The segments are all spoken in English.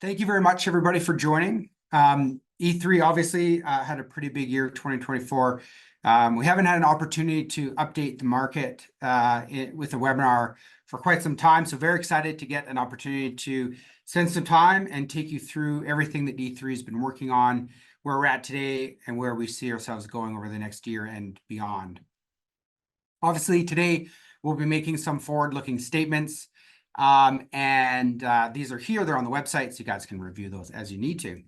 Thank you very much, everybody, for joining. E3 obviously had a pretty big year, 2024. We haven't had an opportunity to update the market with a webinar for quite some time, so very excited to get an opportunity to spend some time and take you through everything that E3 has been working on, where we're at today, and where we see ourselves going over the next year and beyond. Obviously, today we'll be making some forward-looking statements. These are here, they're on the website, so you guys can review those as you need to.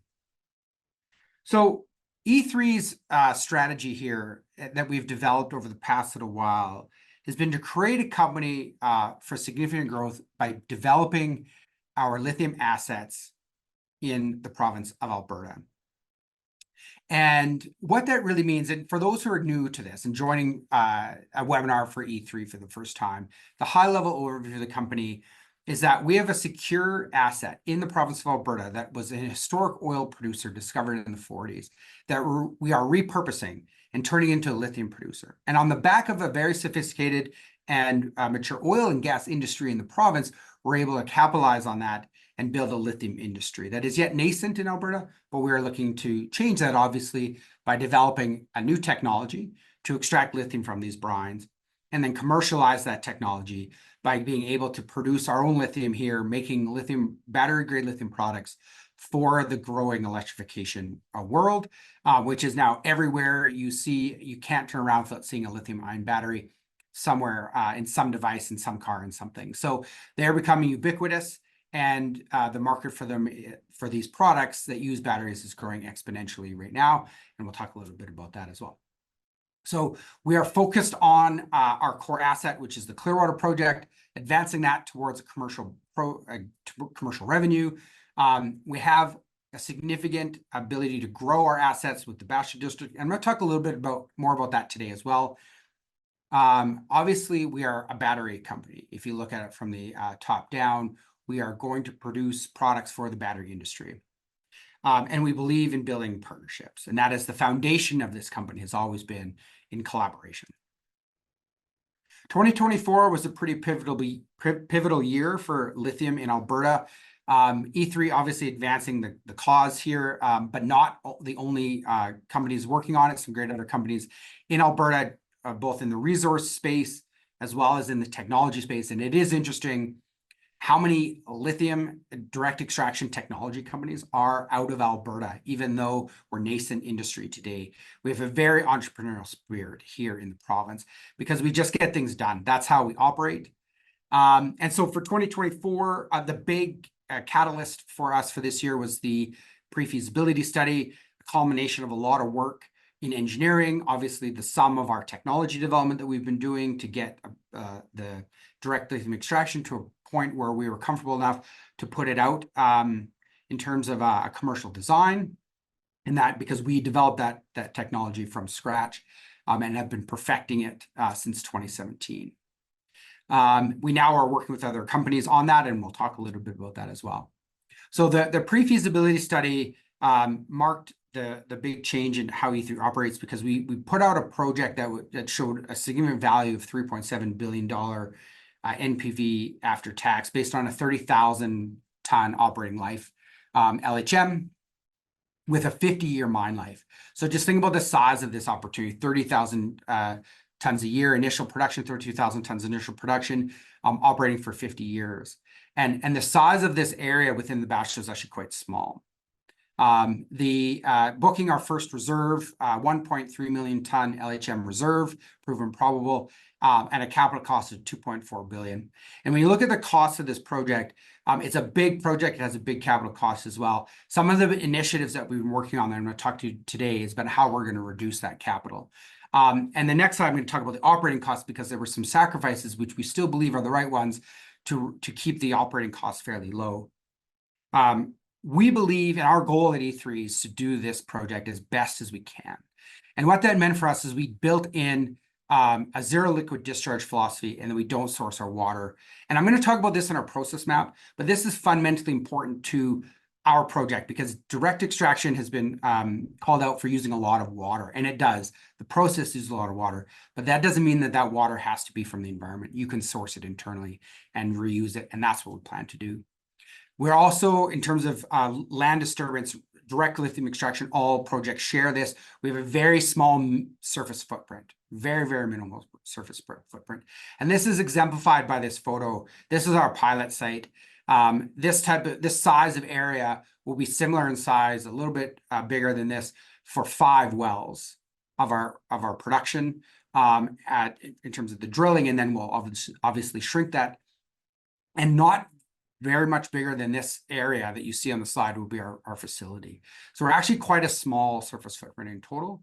So E3's strategy here that we've developed over the past little while has been to create a company for significant growth by developing our lithium assets in the province of Alberta. And what that really means, and for those who are new to this and joining a webinar for E3 for the first time, the high-level overview of the company is that we have a secure asset in the province of Alberta that was a historic oil producer discovered in the 40s that we are repurposing and turning into a lithium producer. And on the back of a very sophisticated and mature oil and gas industry in the province, we're able to capitalize on that and build a lithium industry that is yet nascent in Alberta, but we're looking to change that, obviously, by developing a new technology to extract lithium from these brines and then commercialize that technology by being able to produce our own lithium here, making lithium, battery-grade lithium products for the growing electrification world, which is now everywhere you see. You can't turn around without seeing a lithium-ion battery somewhere in some device, in some car, in something. So they're becoming ubiquitous, and the market for them, for these products that use batteries, is growing exponentially right now, and we'll talk a little bit about that as well. So we are focused on our core asset, which is the Clearwater project, advancing that towards a commercial revenue. We have a significant ability to grow our assets with the Bastion District, and I'm going to talk a little bit more about that today as well. Obviously, we are a battery company. If you look at it from the top down, we are going to produce products for the battery industry. And we believe in building partnerships, and that is the foundation of this company, has always been in collaboration. 2024 was a pretty pivotal year for lithium in Alberta. E3 obviously advancing the cause here, but not the only companies working on it. Some great other companies in Alberta, both in the resource space as well as in the technology space. And it is interesting how many lithium direct extraction technology companies are out of Alberta, even though we're nascent industry today. We have a very entrepreneurial spirit here in the province because we just get things done. That's how we operate. And so for 2024, the big catalyst for us for this year was the pre-feasibility study, a culmination of a lot of work in engineering, obviously the sum of our technology development that we've been doing to get the direct lithium extraction to a point where we were comfortable enough to put it out in terms of a commercial design, and that because we developed that technology from scratch and have been perfecting it since 2017. We now are working with other companies on that, and we'll talk a little bit about that as well. So the pre-feasibility study marked the big change in how E3 operates, because we put out a project that showed a significant value of $3.7 billion NPV after tax, based on a 30,000-ton operating life LHM with a 50-year mine life. So just think about the size of this opportunity: 30,000 tons a year initial production, 32,000 tons initial production, operating for 50 years. And the size of this area within the Bastion is actually quite small. Booking our first reserve, 1.3 million ton LHM reserve, proven probable, at a capital cost of $2.4 billion. And when you look at the cost of this project, it's a big project. It has a big capital cost as well. Some of the initiatives that we've been working on that I'm going to talk to you today is about how we're going to reduce that capital. And the next slide, I'm going to talk about the operating costs, because there were some sacrifices, which we still believe are the right ones, to keep the operating costs fairly low. We believe, and our goal at E3 is to do this project as best as we can. And what that meant for us is we built in a zero liquid discharge philosophy, and then we don't source our water. And I'm going to talk about this in our process map, but this is fundamentally important to our project because direct extraction has been called out for using a lot of water, and it does. The process uses a lot of water, but that doesn't mean that that water has to be from the environment. You can source it internally and reuse it, and that's what we plan to do. We're also, in terms of land disturbance, direct lithium extraction, all projects share this. We have a very small surface footprint, very, very minimal surface footprint. And this is exemplified by this photo. This is our pilot site. This size of area will be similar in size, a little bit bigger than this, for 5 wells of our production in terms of the drilling, and then we'll obviously shrink that. And not very much bigger than this area that you see on the slide will be our facility. So we're actually quite a small surface footprint in total.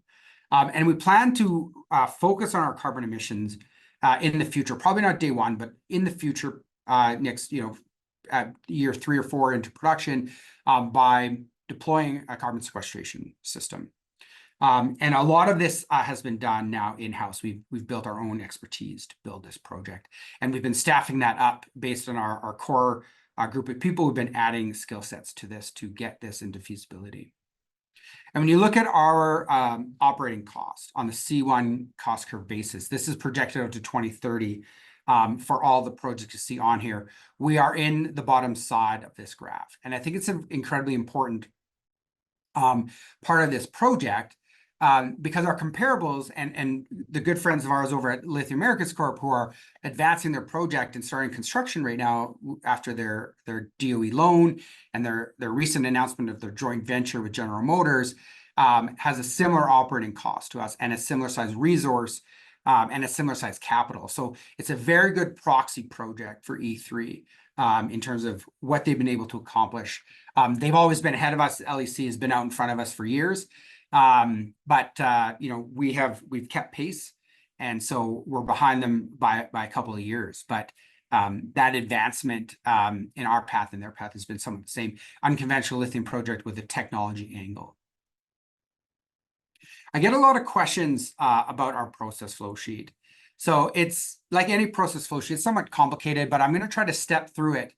And we plan to focus on our carbon emissions in the future, probably not day one, but in the future, next, year 3 or 4 into production, by deploying a carbon sequestration system. And a lot of this has been done now in-house. We've built our own expertise to build this project, and we've been staffing that up based on our core group of people. We've been adding skill sets to this to get this into feasibility. And when you look at our operating cost on the C1 cost curve basis, this is projected out to 2030 for all the projects you see on here. We are in the bottom side of this graph, and I think it's an incredibly important part of this project, because our comparables and the good friends of ours over at Lithium Americas Corp, who are advancing their project and starting construction right now after their DOE loan and their recent announcement of their joint venture with General Motors, has a similar operating cost to us and a similar size resource and a similar size capital. So it's a very good proxy project for E3 in terms of what they've been able to accomplish. They've always been ahead of us. LEC has been out in front of us for years. But we've kept pace, and so we're behind them by a couple of years. But that advancement in our path and their path has been somewhat the same. Unconventional lithium project with a technology angle. I get a lot of questions about our process flow sheet. So it's like any process flow sheet, it's somewhat complicated, but I'm going to try to step through it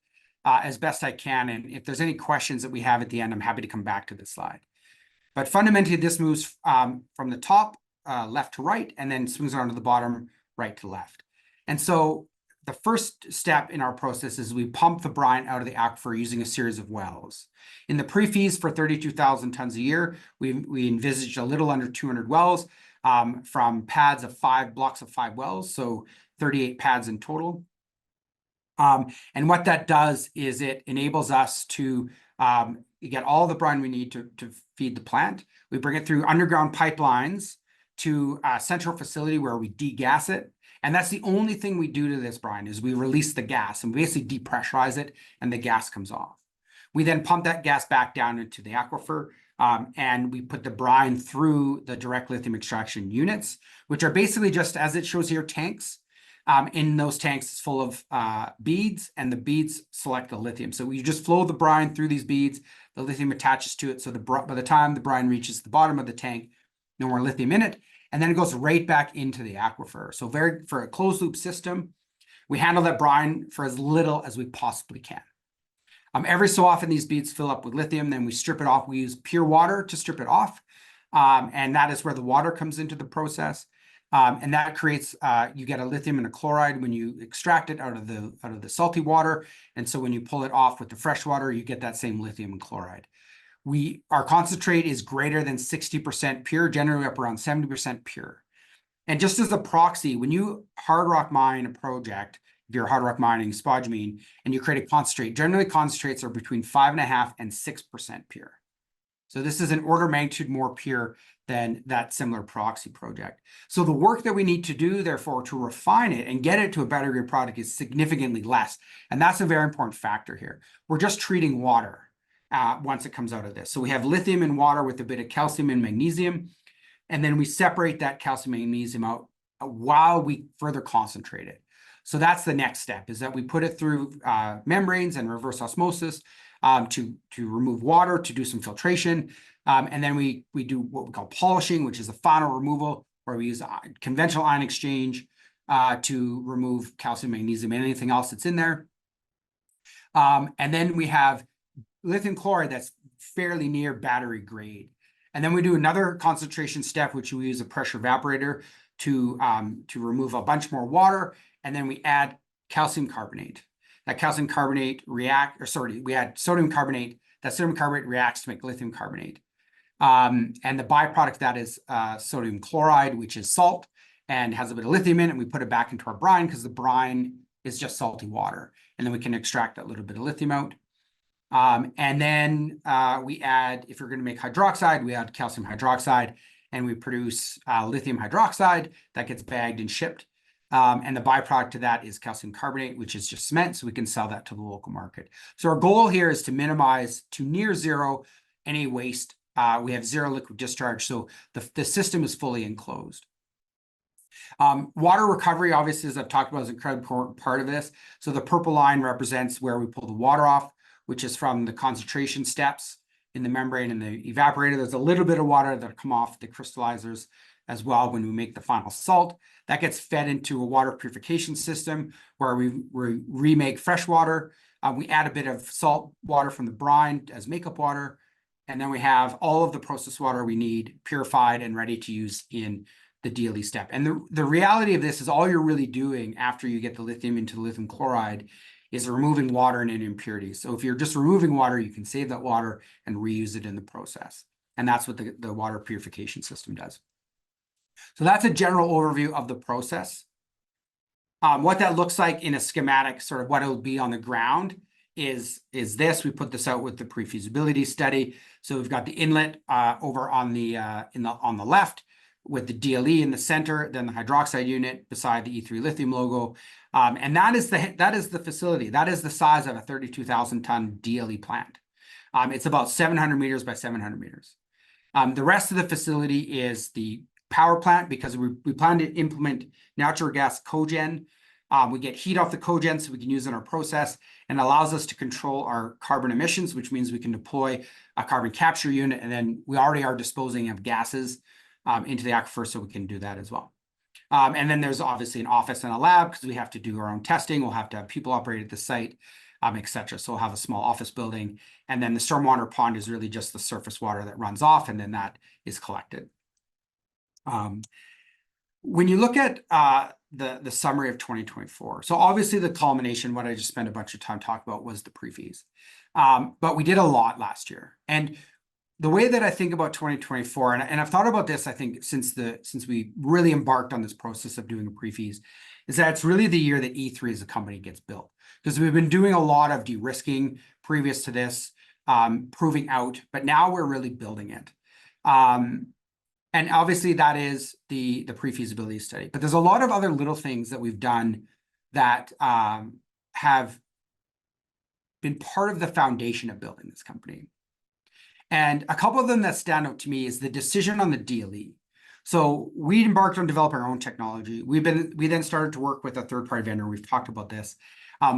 as best I can. And if there's any questions that we have at the end, I'm happy to come back to this slide. But fundamentally, this moves from the top left to right, and then swings around to the bottom right to left. And so the first step in our process is we pump the brine out of the aquifer using a series of wells. In the pre-feas for 32,000 tons a year, we envisaged a little under 200 wells from pads of 5 blocks of 5 wells, so 38 pads in total. And what that does is it enables us to get all the brine we need to feed the plant. We bring it through underground pipelines to a central facility where we degas it. And that's the only thing we do to this brine, is we release the gas and we basically depressurize it, and the gas comes off. We then pump that gas back down into the aquifer, and we put the brine through the direct lithium extraction units, which are basically just, as it shows here, tanks. In those tanks, it's full of beads, and the beads select the lithium. So we just flow the brine through these beads, the lithium attaches to it. So by the time the brine reaches the bottom of the tank, no more lithium in it, and then it goes right back into the aquifer. So for a closed loop system, we handle that brine for as little as we possibly can. Every so often, these beads fill up with lithium, then we strip it off. We use pure water to strip it off, and that is where the water comes into the process. And that creates, you get a lithium and a chloride when you extract it out of the salty water. And so when you pull it off with the fresh water, you get that same lithium and chloride. Our concentrate is greater than 60% pure, generally up around 70% pure. And just as a proxy, when you hard rock mine a project, if you're hard rock mining spodumene, and you create a concentrate, generally concentrates are between 5.5% and 6% pure. So this is an order of magnitude more pure than that similar proxy project. So the work that we need to do, therefore, to refine it and get it to a better grade product is significantly less. And that's a very important factor here. We're just treating water once it comes out of this. So we have lithium in water with a bit of calcium and magnesium, and then we separate that calcium and magnesium out while we further concentrate it. So that's the next step, is that we put it through membranes and reverse osmosis to remove water, to do some filtration. And then we do what we call polishing, which is the final removal, where we use conventional ion exchange to remove calcium, magnesium, and anything else that's in there. And then we have lithium chloride that's fairly near battery grade. And then we do another concentration step, which we use a pressure evaporator to remove a bunch more water. And then we add calcium carbonate. that calcium carbonate we add sodium carbonate. That sodium carbonate reacts to make lithium carbonate. And the byproduct of that is sodium chloride, which is salt and has a bit of lithium in it. And we put it back into our brine because the brine is just salty water. And then we can extract that little bit of lithium out. And then we add, if you're going to make hydroxide, we add calcium hydroxide and we produce lithium hydroxide that gets bagged and shipped. And the byproduct of that is calcium carbonate, which is just cement. So we can sell that to the local market. So our goal here is to minimize to near zero any waste. We have zero liquid discharge. So the system is fully enclosed. Water recovery, obviously, as I've talked about, is an incredibly important part of this. So the purple line represents where we pull the water off, which is from the concentration steps in the membrane and the evaporator. There's a little bit of water that come off the crystallizers as well when we make the final salt. That gets fed into a water purification system where we remake fresh water. We add a bit of salt water from the brine as makeup water. And then we have all of the processed water we need purified and ready to use in the DLE step. And the reality of this is all you're really doing after you get the lithium into the lithium chloride is removing water and any impurities. So if you're just removing water, you can save that water and reuse it in the process. And that's what the water purification system does. So that's a general overview of the process. What that looks like in a schematic, sort of what it will be on the ground is this. We put this out with the pre-feasibility study. So we've got the inlet over on the left with the DLE in the center, then the hydroxide unit beside the E3 lithium logo. And that is the facility. That is the size of a 32,000 ton DLE plant. It's about 700 meters by 700 meters. The rest of the facility is the power plant because we plan to implement natural gas cogen. We get heat off the cogen so we can use it in our process, and allows us to control our carbon emissions, which means we can deploy a carbon capture unit, and then we already are disposing of gases into the aquifer, so we can do that as well. And then there's obviously an office and a lab because we have to do our own testing. We'll have to have people operate at the site, etc. So we'll have a small office building, and then the stormwater pond is really just the surface water that runs off, and then that is collected. When you look at the summary of 2024, so obviously the culmination, what I just spent a bunch of time talking about, was the pre-fees. But we did a lot last year. And the way that I think about 2024, and I've thought about this, I think, since we really embarked on this process of doing a pre-fees, is that it's really the year that E3 as a company gets built. Because we've been doing a lot of de-risking previous to this, proving out, but now we're really building it. And obviously that is the pre-feasibility study. But there's a lot of other little things that we've done that have been part of the foundation of building this company. And a couple of them that stand out to me is the decision on the DLE. So we embarked on developing our own technology. We then started to work with a third-party vendor. We've talked about this.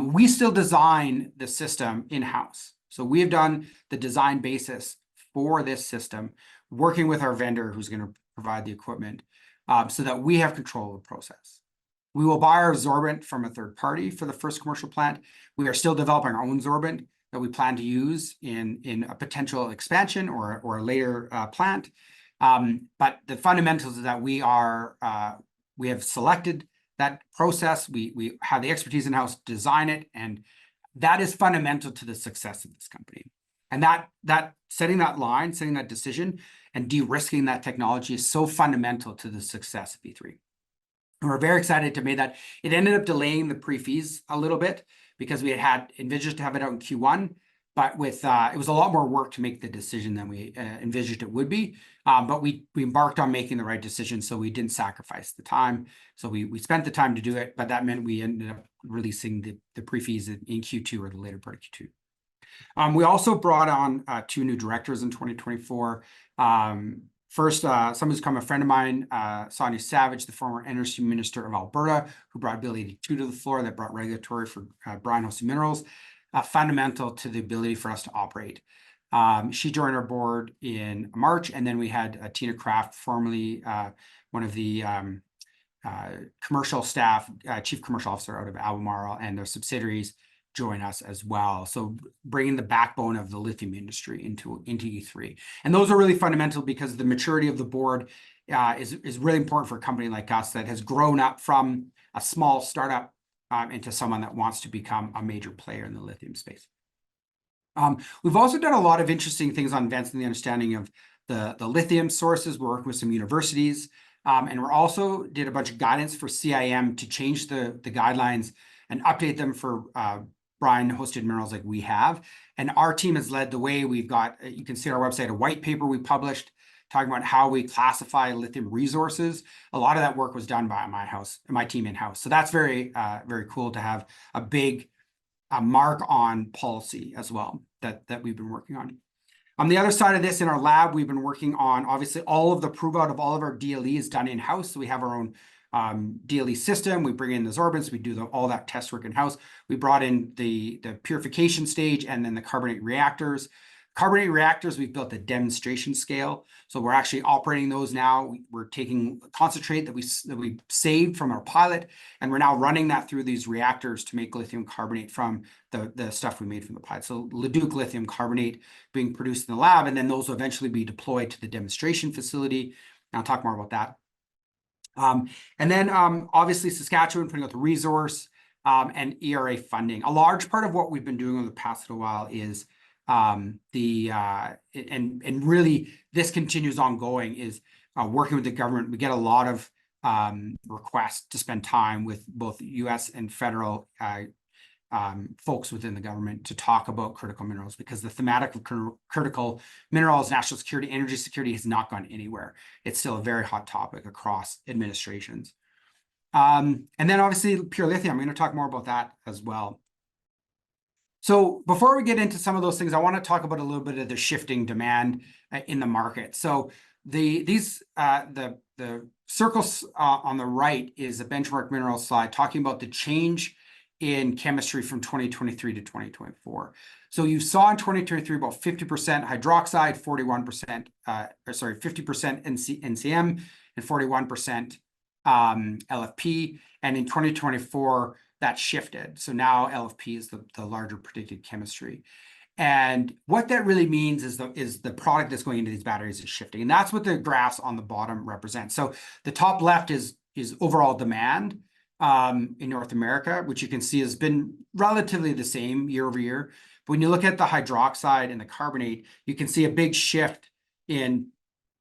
We still design the system in-house. So we have done the design basis for this system, working with our vendor who's going to provide the equipment so that we have control of the process. We will buy our absorbent from a third party for the first commercial plant. We are still developing our own absorbent that we plan to use in a potential expansion or a later plant. But the fundamentals is that we have selected that process. We have the expertise in-house to design it, and that is fundamental to the success of this company. And that setting that line, setting that decision, and de-risking that technology is so fundamental to the success of E3. And we're very excited to make that. It ended up delaying the pre-fees a little bit because we had envisioned to have it out in Q1, but it was a lot more work to make the decision than we envisioned it would be. But we embarked on making the right decision, so we didn't sacrifice the time. So we spent the time to do it, but that meant we ended up releasing the pre-fees in Q2 or the later part of Q2. We also brought on 2 new directors in 2024. First, someone who's become a friend of mine, Sonia Savage, the former Energy Minister of Alberta, who brought Bill 82 to the floor, that brought regulatory for brine-hosted minerals, fundamental to the ability for us to operate. She joined our board in March, and then we had Tina Kraft, formerly one of the commercial staff, chief commercial officer out of Albemarle and their subsidiaries, join us as well. So bringing the backbone of the lithium industry into E3. And those are really fundamental because the maturity of the board is really important for a company like us that has grown up from a small startup into someone that wants to become a major player in the lithium space. We've also done a lot of interesting things on advancing the understanding of the lithium sources. We're working with some universities, and we're also did a bunch of guidance for CIM to change the guidelines and update them for brine-hosted minerals like we have. And our team has led the way. We've got, you can see on our website, a white paper we published talking about how we classify lithium resources. A lot of that work was done by my team in-house. So that's very, very cool to have a big mark on policy as well that we've been working on. On the other side of this, in our lab, we've been working on, obviously, all of the prove out of all of our DLE is done in-house. So we have our own DLE system. We bring in the sorbents. We do all that test work in-house. We brought in the purification stage and then the carbonate reactors. Carbonate reactors, we've built a demonstration scale. So we're actually operating those now. We're taking concentrate that we saved from our pilot, and we're now running that through these reactors to make lithium carbonate from the stuff we made from the pilot. So Leduc lithium carbonate being produced in the lab, and then those will eventually be deployed to the demonstration facility. And I'll talk more about that. And then obviously Saskatchewan putting out the resource and ERA funding. A large part of what we've been doing over the past little while is and really this continues ongoing is working with the government. We get a lot of requests to spend time with both US and federal folks within the government to talk about critical minerals, because the thematic of critical minerals, national security, energy security has not gone anywhere. It's still a very hot topic across administrations. And then obviously pure lithium, I'm going to talk more about that as well. So before we get into some of those things, I want to talk about a little bit of the shifting demand in the market. So the circles on the right is a benchmark mineral slide talking about the change in chemistry from 2023 to 2024. So you saw in 2023 about 50% hydroxide, 41%, 50% NCM and 41% LFP. And in 2024, that shifted. So now LFP is the larger predicted chemistry. And what that really means is the product that's going into these batteries is shifting. And that's what the graphs on the bottom represent. So the top left is overall demand in North America, which you can see has been relatively the same year over year. But when you look at the hydroxide and the carbonate, you can see a big shift in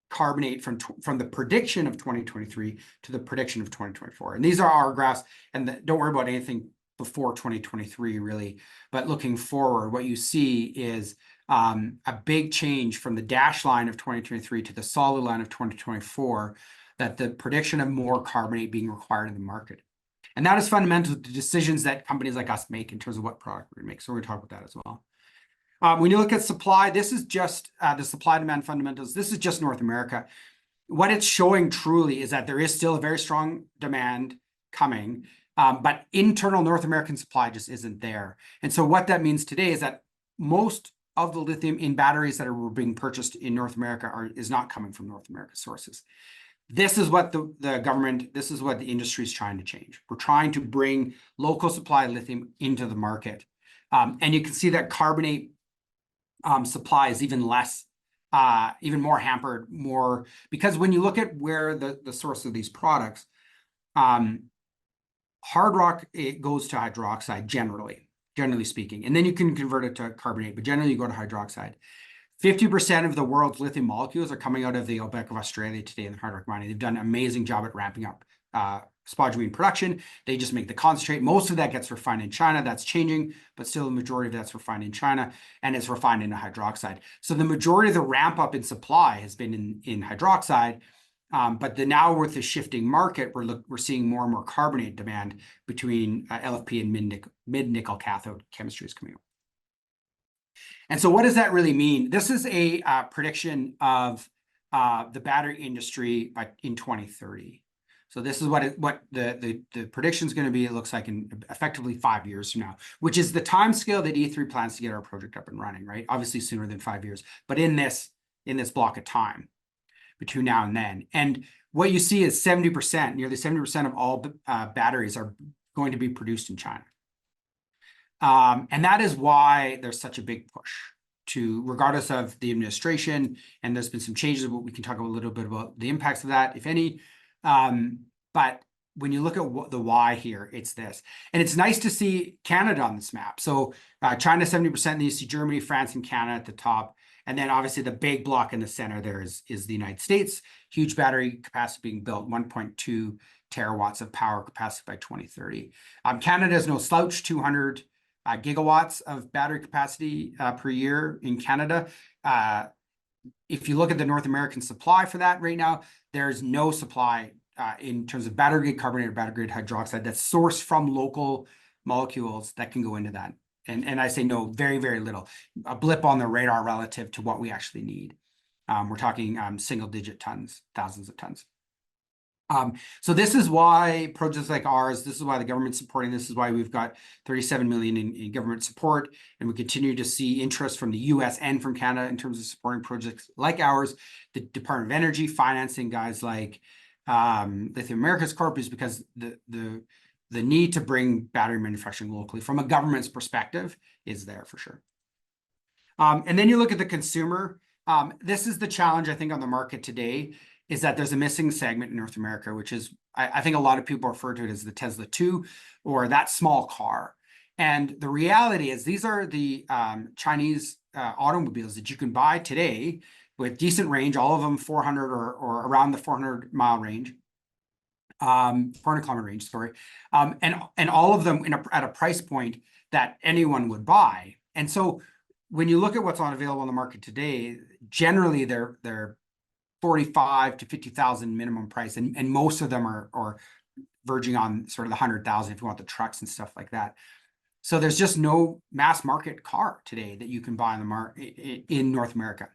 carbonate from the prediction of 2023 to the prediction of 2024. And these are our graphs, and don't worry about anything before 2023 really, but looking forward, what you see is a big change from the dash line of 2023 to the solid line of 2024, that the prediction of more carbonate being required in the market. And that is fundamental to decisions that companies like us make in terms of what product we're going to make. So we're going to talk about that as well. When you look at supply, this is just the supply demand fundamentals. This is just North America. What it's showing truly is that there is still a very strong demand coming, but internal North American supply just isn't there. And so what that means today is that most of the lithium in batteries that are being purchased in North America is not coming from North America sources. This is what the government, this is what the industry is trying to change. We're trying to bring local supply of lithium into the market. And you can see that carbonate supply is even less, even more hampered, because when you look at where the source of these products, hard rock, it goes to hydroxide generally speaking, and then you can convert it to carbonate, but generally you go to hydroxide. 50% of the world's lithium molecules are coming out of the Quebec of Australia today in the hard rock mining. They've done an amazing job at ramping up spodumene production. They just make the concentrate. Most of that gets refined in China. That's changing, but still the majority of that's refined in China, and it's refined into hydroxide. So the majority of the ramp up in supply has been in hydroxide, but now with the shifting market, we're seeing more and more carbonate demand between LFP and mid-nickel cathode chemistries coming up. And so what does that really mean? This is a prediction of the battery industry in 2030. So this is what the prediction is going to be. It looks like in effectively 5 years from now, which is the time scale that E3 plans to get our project up and running, right? Obviously sooner than 5 years, but in this block of time between now and then. And what you see is 70%, nearly 70% of all batteries are going to be produced in China. And that is why there's such a big push regardless of the administration, and there's been some changes, but we can talk a little bit about the impacts of that, if any. But when you look at the why here, it's this. And it's nice to see Canada on this map. So China 70%, then you see Germany, France, and Canada at the top. And then obviously the big block in the center there is the United States. Huge battery capacity being built, 1.2 terawatts of power capacity by 2030. Canada is no slouch, 200 gigawatts of battery capacity per year in Canada. If you look at the North American supply for that right now, there's no supply in terms of battery grade carbonate or battery grade hydroxide that's sourced from local molecules that can go into that. And I say no, very, very little. A blip on the radar relative to what we actually need. We're talking single digit tons, thousands of tons. So this is why projects like ours, this is why the government's supporting, this is why we've got 37 million in government support, and we continue to see interest from the US and from Canada in terms of supporting projects like ours. The Department of Energy financing guys like Lithium Americas Corp is because the need to bring battery manufacturing locally from a government's perspective is there for sure. And then you look at the consumer. This is the challenge, I think, on the market today, is that there's a missing segment in North America, which is, I think a lot of people refer to it as the Tesla 2 or that small car. And the reality is these are the Chinese automobiles that you can buy today with decent range, all of them 400 or around the 400 mile range, 400 kilometer range, sorry. And all of them at a price point that anyone would buy. And so when you look at what's available on the market today, generally they're 45 to 50,000 minimum price, and most of them are verging on sort of the 100,000 if you want the trucks and stuff like that. So there's just no mass market car today that you can buy in the market in North America.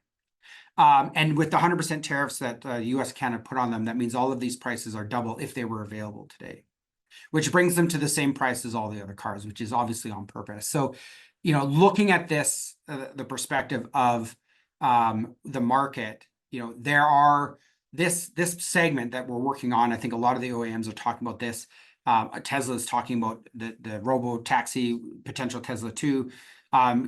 And with the 100% tariffs that the US and Canada put on them, that means all of these prices are double if they were available today, which brings them to the same price as all the other cars, which is obviously on purpose. So, you know, looking at this, the perspective of the market, you know, there are this segment that we're working on. I think a lot of the OEMs are talking about this. Tesla is talking about the robo taxi, potential Tesla 2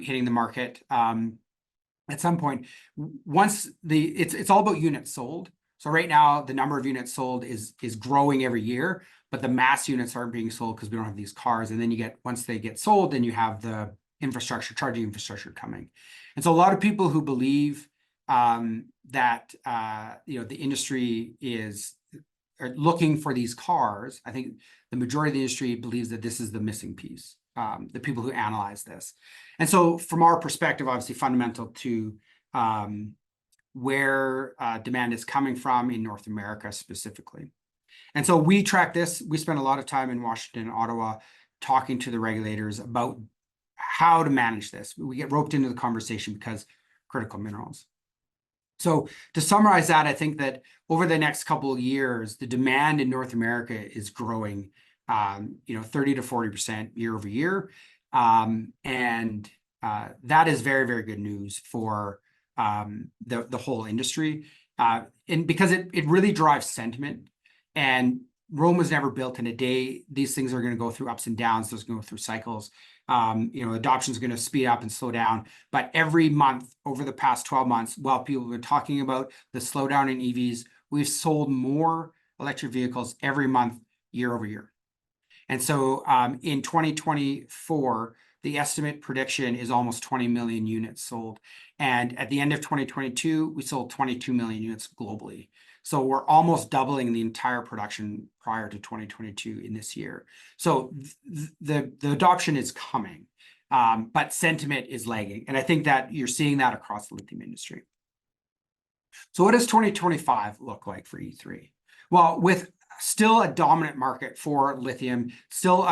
hitting the market at some point. Once it's all about units sold. So right now the number of units sold is growing every year, but the mass units aren't being sold because we don't have these cars. And then you get, once they get sold, then you have the infrastructure, charging infrastructure coming. And so a lot of people who believe that you know, the industry is looking for these cars, I think the majority of the industry believes that this is the missing piece, the people who analyze this. And so from our perspective, obviously fundamental to where demand is coming from in North America specifically. And so we track this. We spend a lot of time in Washington and Ottawa talking to the regulators about how to manage this. We get roped into the conversation because critical minerals. So to summarize that, I think that over the next couple of years, the demand in North America is growing, you know, 30 to 40% year over year. And that is very, very good news for the whole industry. And because it really drives sentiment. And Rome was never built in a day. These things are going to go through ups and downs. There's going to go through cycles. You know, adoption is going to speed up and slow down. But every month over the past 12 months, while people have been talking about the slowdown in EVs, we've sold more electric vehicles every month, year over year. And so in 2024, the estimate prediction is almost 20 million units sold. And at the end of 2022, we sold 22 million units globally. So we're almost doubling the entire production prior to 2022 in this year. So the adoption is coming, but sentiment is lagging. And I think that you're seeing that across the lithium industry. So what does 2025 look like for E3? Well, with still a dominant market for lithium, still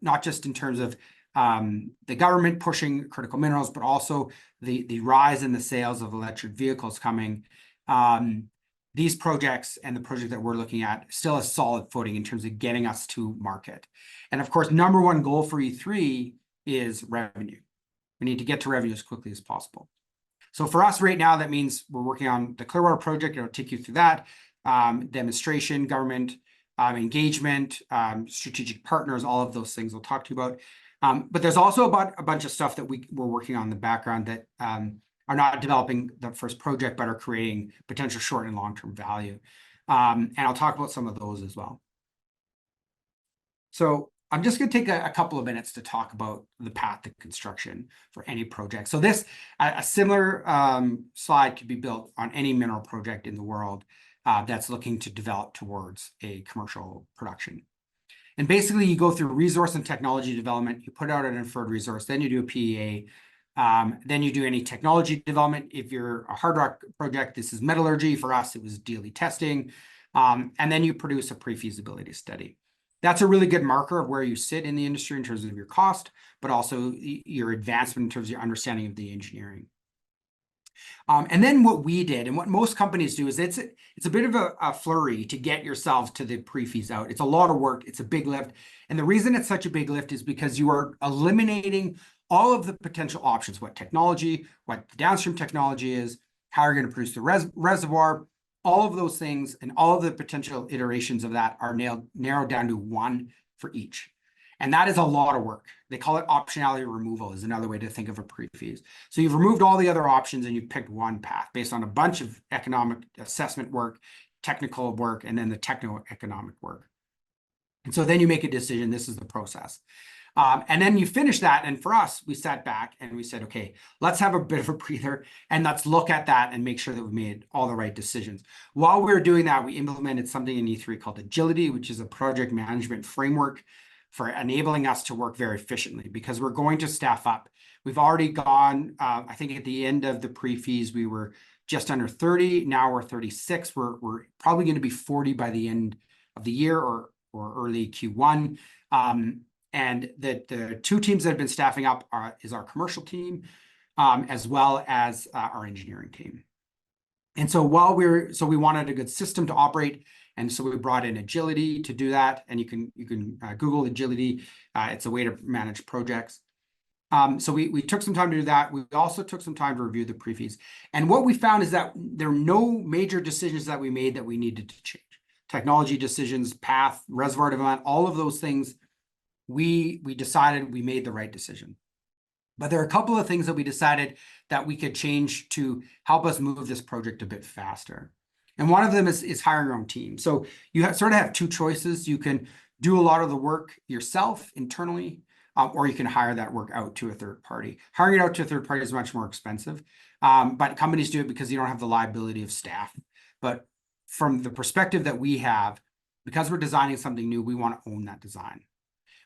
not just in terms of the government pushing critical minerals, but also the rise in the sales of electric vehicles coming. These projects and the project that we're looking at still a solid footing in terms of getting us to market. And of course, number one goal for E3 is revenue. We need to get to revenue as quickly as possible. So for us right now, that means we're working on the Clearwater project. I'll take you through that. Demonstration, government engagement, strategic partners, all of those things we'll talk to you about. But there's also a bunch of stuff that we're working on in the background that are not developing the first project, but are creating potential short and long-term value. And I'll talk about some of those as well. So I'm just going to take a couple of minutes to talk about the path to construction for any project. So this, a similar slide could be built on any mineral project in the world that's looking to develop towards a commercial production. And basically, you go through resource and technology development, you put out an inferred resource, then you do a PEA, then you do any technology development. If you're a hard rock project, this is metallurgy. For us, it was DLE testing. And then you produce a pre-feasibility study. That's a really good marker of where you sit in the industry in terms of your cost, but also your advancement in terms of your understanding of the engineering. And then what we did, and what most companies do, is it's a bit of a flurry to get yourselves to the pre-fees out. It's a lot of work. It's a big lift. And the reason it's such a big lift is because you are eliminating all of the potential options, what technology, what the downstream technology is, how you're going to produce the reservoir, all of those things, and all of the potential iterations of that are narrowed down to one for each. And that is a lot of work. They call it optionality removal is another way to think of a pre-fees. So you've removed all the other options and you've picked one path based on a bunch of economic assessment work, technical work, and then the techno-economic work. And so then you make a decision. This is the process. And then you finish that. And for us, we sat back and we said, okay, let's have a bit of a breather and let's look at that and make sure that we made all the right decisions. While we were doing that, we implemented something in E3 called Agility, which is a project management framework for enabling us to work very efficiently because we're going to staff up. We've already gone, I think at the end of the pre-fees, we were just under 30. Now we're 36. We're probably going to be 40 by the end of the year or early Q1. And the two teams that have been staffing up is our commercial team, as well as our engineering team. And so we wanted a good system to operate, and so we brought in Agility to do that. And you can Google Agility. It's a way to manage projects. So we took some time to do that. We also took some time to review the pre-fees. And what we found is that there are no major decisions that we made that we needed to change. Technology decisions, path, reservoir development, all of those things, we decided we made the right decision. But there are a couple of things that we decided that we could change to help us move this project a bit faster. And one of them is hiring your own team. So you sort of have two choices. You can do a lot of the work yourself internally, or you can hire that work out to a third party. Hiring it out to a third party is much more expensive, but companies do it because you don't have the liability of staff. But from the perspective that we have, because we're designing something new, we want to own that design.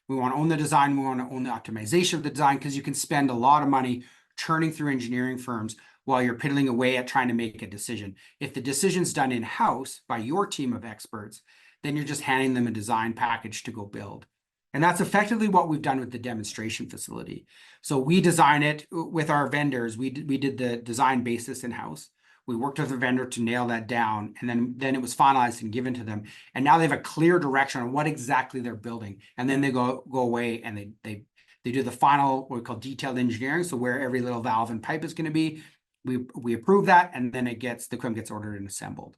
We want to own the design. We want to own the optimization of the design because you can spend a lot of money churning through engineering firms while you're piddling away at trying to make a decision. If the decision's done in-house by your team of experts, then you're just handing them a design package to go build. And that's effectively what we've done with the demonstration facility. So we design it with our vendors. We did the design basis in-house. We worked with a vendor to nail that down, and then it was finalized and given to them. And now they have a clear direction on what exactly they're building. And then they go away and they do the final, what we call detailed engineering. So where every little valve and pipe is going to be, we approve that, and then the equipment gets ordered and assembled.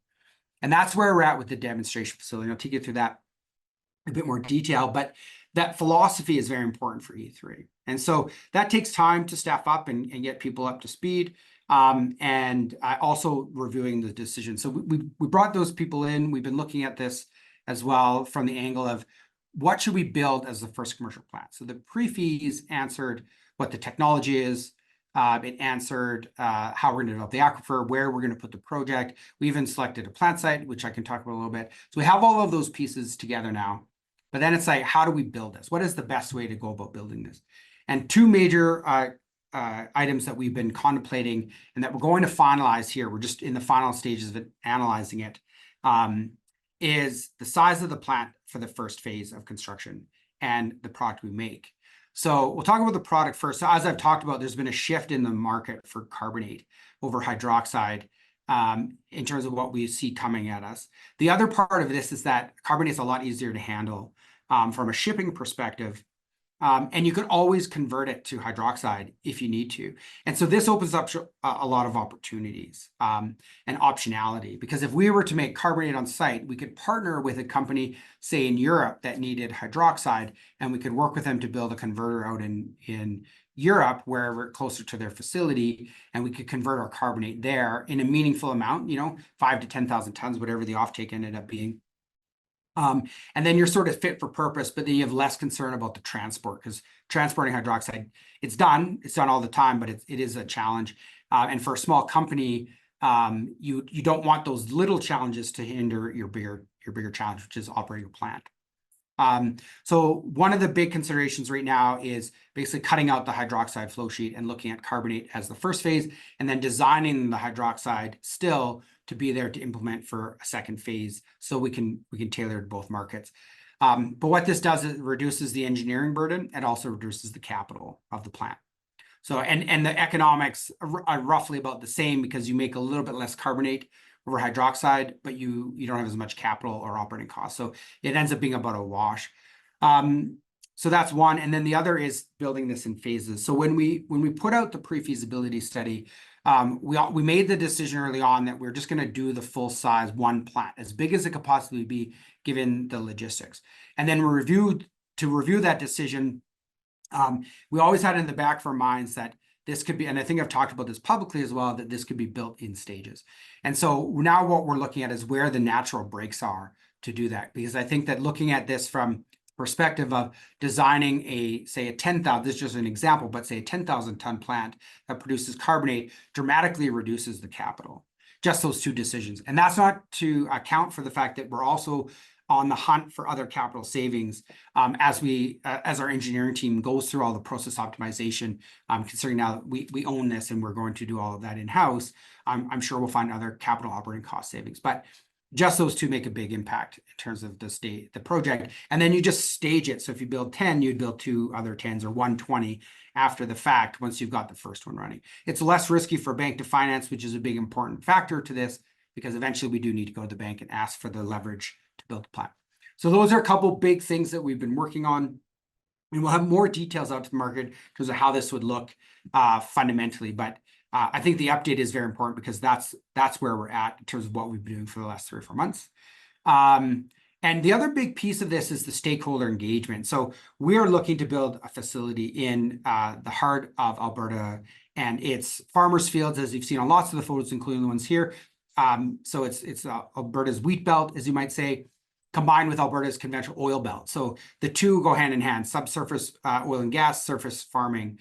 And that's where we're at with the demonstration facility. I'll take you through that a bit more detail, but that philosophy is very important for E3. And so that takes time to staff up and get people up to speed. And also reviewing the decision. So we brought those people in. We've been looking at this as well from the angle of what should we build as the first commercial plant. So the pre-fees answered what the technology is. It answered how we're going to develop the aquifer, where we're going to put the project. We even selected a plant site, which I can talk about a little bit. So we have all of those pieces together now. But then it's like, how do we build this? What is the best way to go about building this? And two major items that we've been contemplating and that we're going to finalize here, we're just in the final stages of analyzing it, is the size of the plant for the first phase of construction and the product we make. So we'll talk about the product first. So as I've talked about, there's been a shift in the market for carbonate over hydroxide in terms of what we see coming at us. The other part of this is that carbonate is a lot easier to handle from a shipping perspective. And you could always convert it to hydroxide if you need to. And so this opens up a lot of opportunities and optionality, because if we were to make carbonate on site, we could partner with a company, say in Europe, that needed hydroxide, and we could work with them to build a converter out in Europe, wherever closer to their facility, and we could convert our carbonate there in a meaningful amount, 5,000 to 10,000 tons, whatever the offtake ended up being. And then you're sort of fit for purpose, but then you have less concern about the transport, because transporting hydroxide, it's done all the time, but it is a challenge. And for a small company, you don't want those little challenges to hinder your bigger challenge, which is operating a plant. So one of the big considerations right now is basically cutting out the hydroxide flow sheet and looking at carbonate as the first phase, and then designing the hydroxide still to be there to implement for a second phase, so we can tailor to both markets. But what this does is it reduces the engineering burden and also reduces the capital of the plant. So and the economics are roughly about the same, because you make a little bit less carbonate over hydroxide, but you don't have as much capital or operating costs. So it ends up being about a wash. So that's one. And then the other is building this in phases. So when we put out the pre-feasibility study, we made the decision early on that we're just going to do the full size one plant, as big as it could possibly be given the logistics. And then to review that decision, we always had in the back of our minds that this could be, and I think I've talked about this publicly as well, that this could be built in stages. And so now what we're looking at is where the natural breaks are to do that. Because I think that looking at this from perspective of designing say a 10,000, this is just an example, but say a 10,000 ton plant that produces carbonate dramatically reduces the capital. Just those two decisions. And that's not to account for the fact that we're also on the hunt for other capital savings as our engineering team goes through all the process optimization. Considering now we own this and we're going to do all of that in-house, I'm sure we'll find other capital operating cost savings. But just those two make a big impact in terms of the project. And then you just stage it. So if you build 10, you'd build 2 other 10s or 120 after the fact, once you've got the first one running. It's less risky for a bank to finance, which is a big important factor to this, because eventually we do need to go to the bank and ask for the leverage to build the plant. So those are a couple big things that we've been working on. And we'll have more details out to the market in terms of how this would look fundamentally. But I think the update is very important, because that's where we're at in terms of what we've been doing for the last 3 or 4 months. And the other big piece of this is the stakeholder engagement. So we are looking to build a facility in the heart of Alberta, and it's farmers' fields, as you've seen on lots of the photos, including the ones here. So it's Alberta's wheat belt, as you might say, combined with Alberta's conventional oil belt. So the two go hand in hand: subsurface oil and gas, surface farming.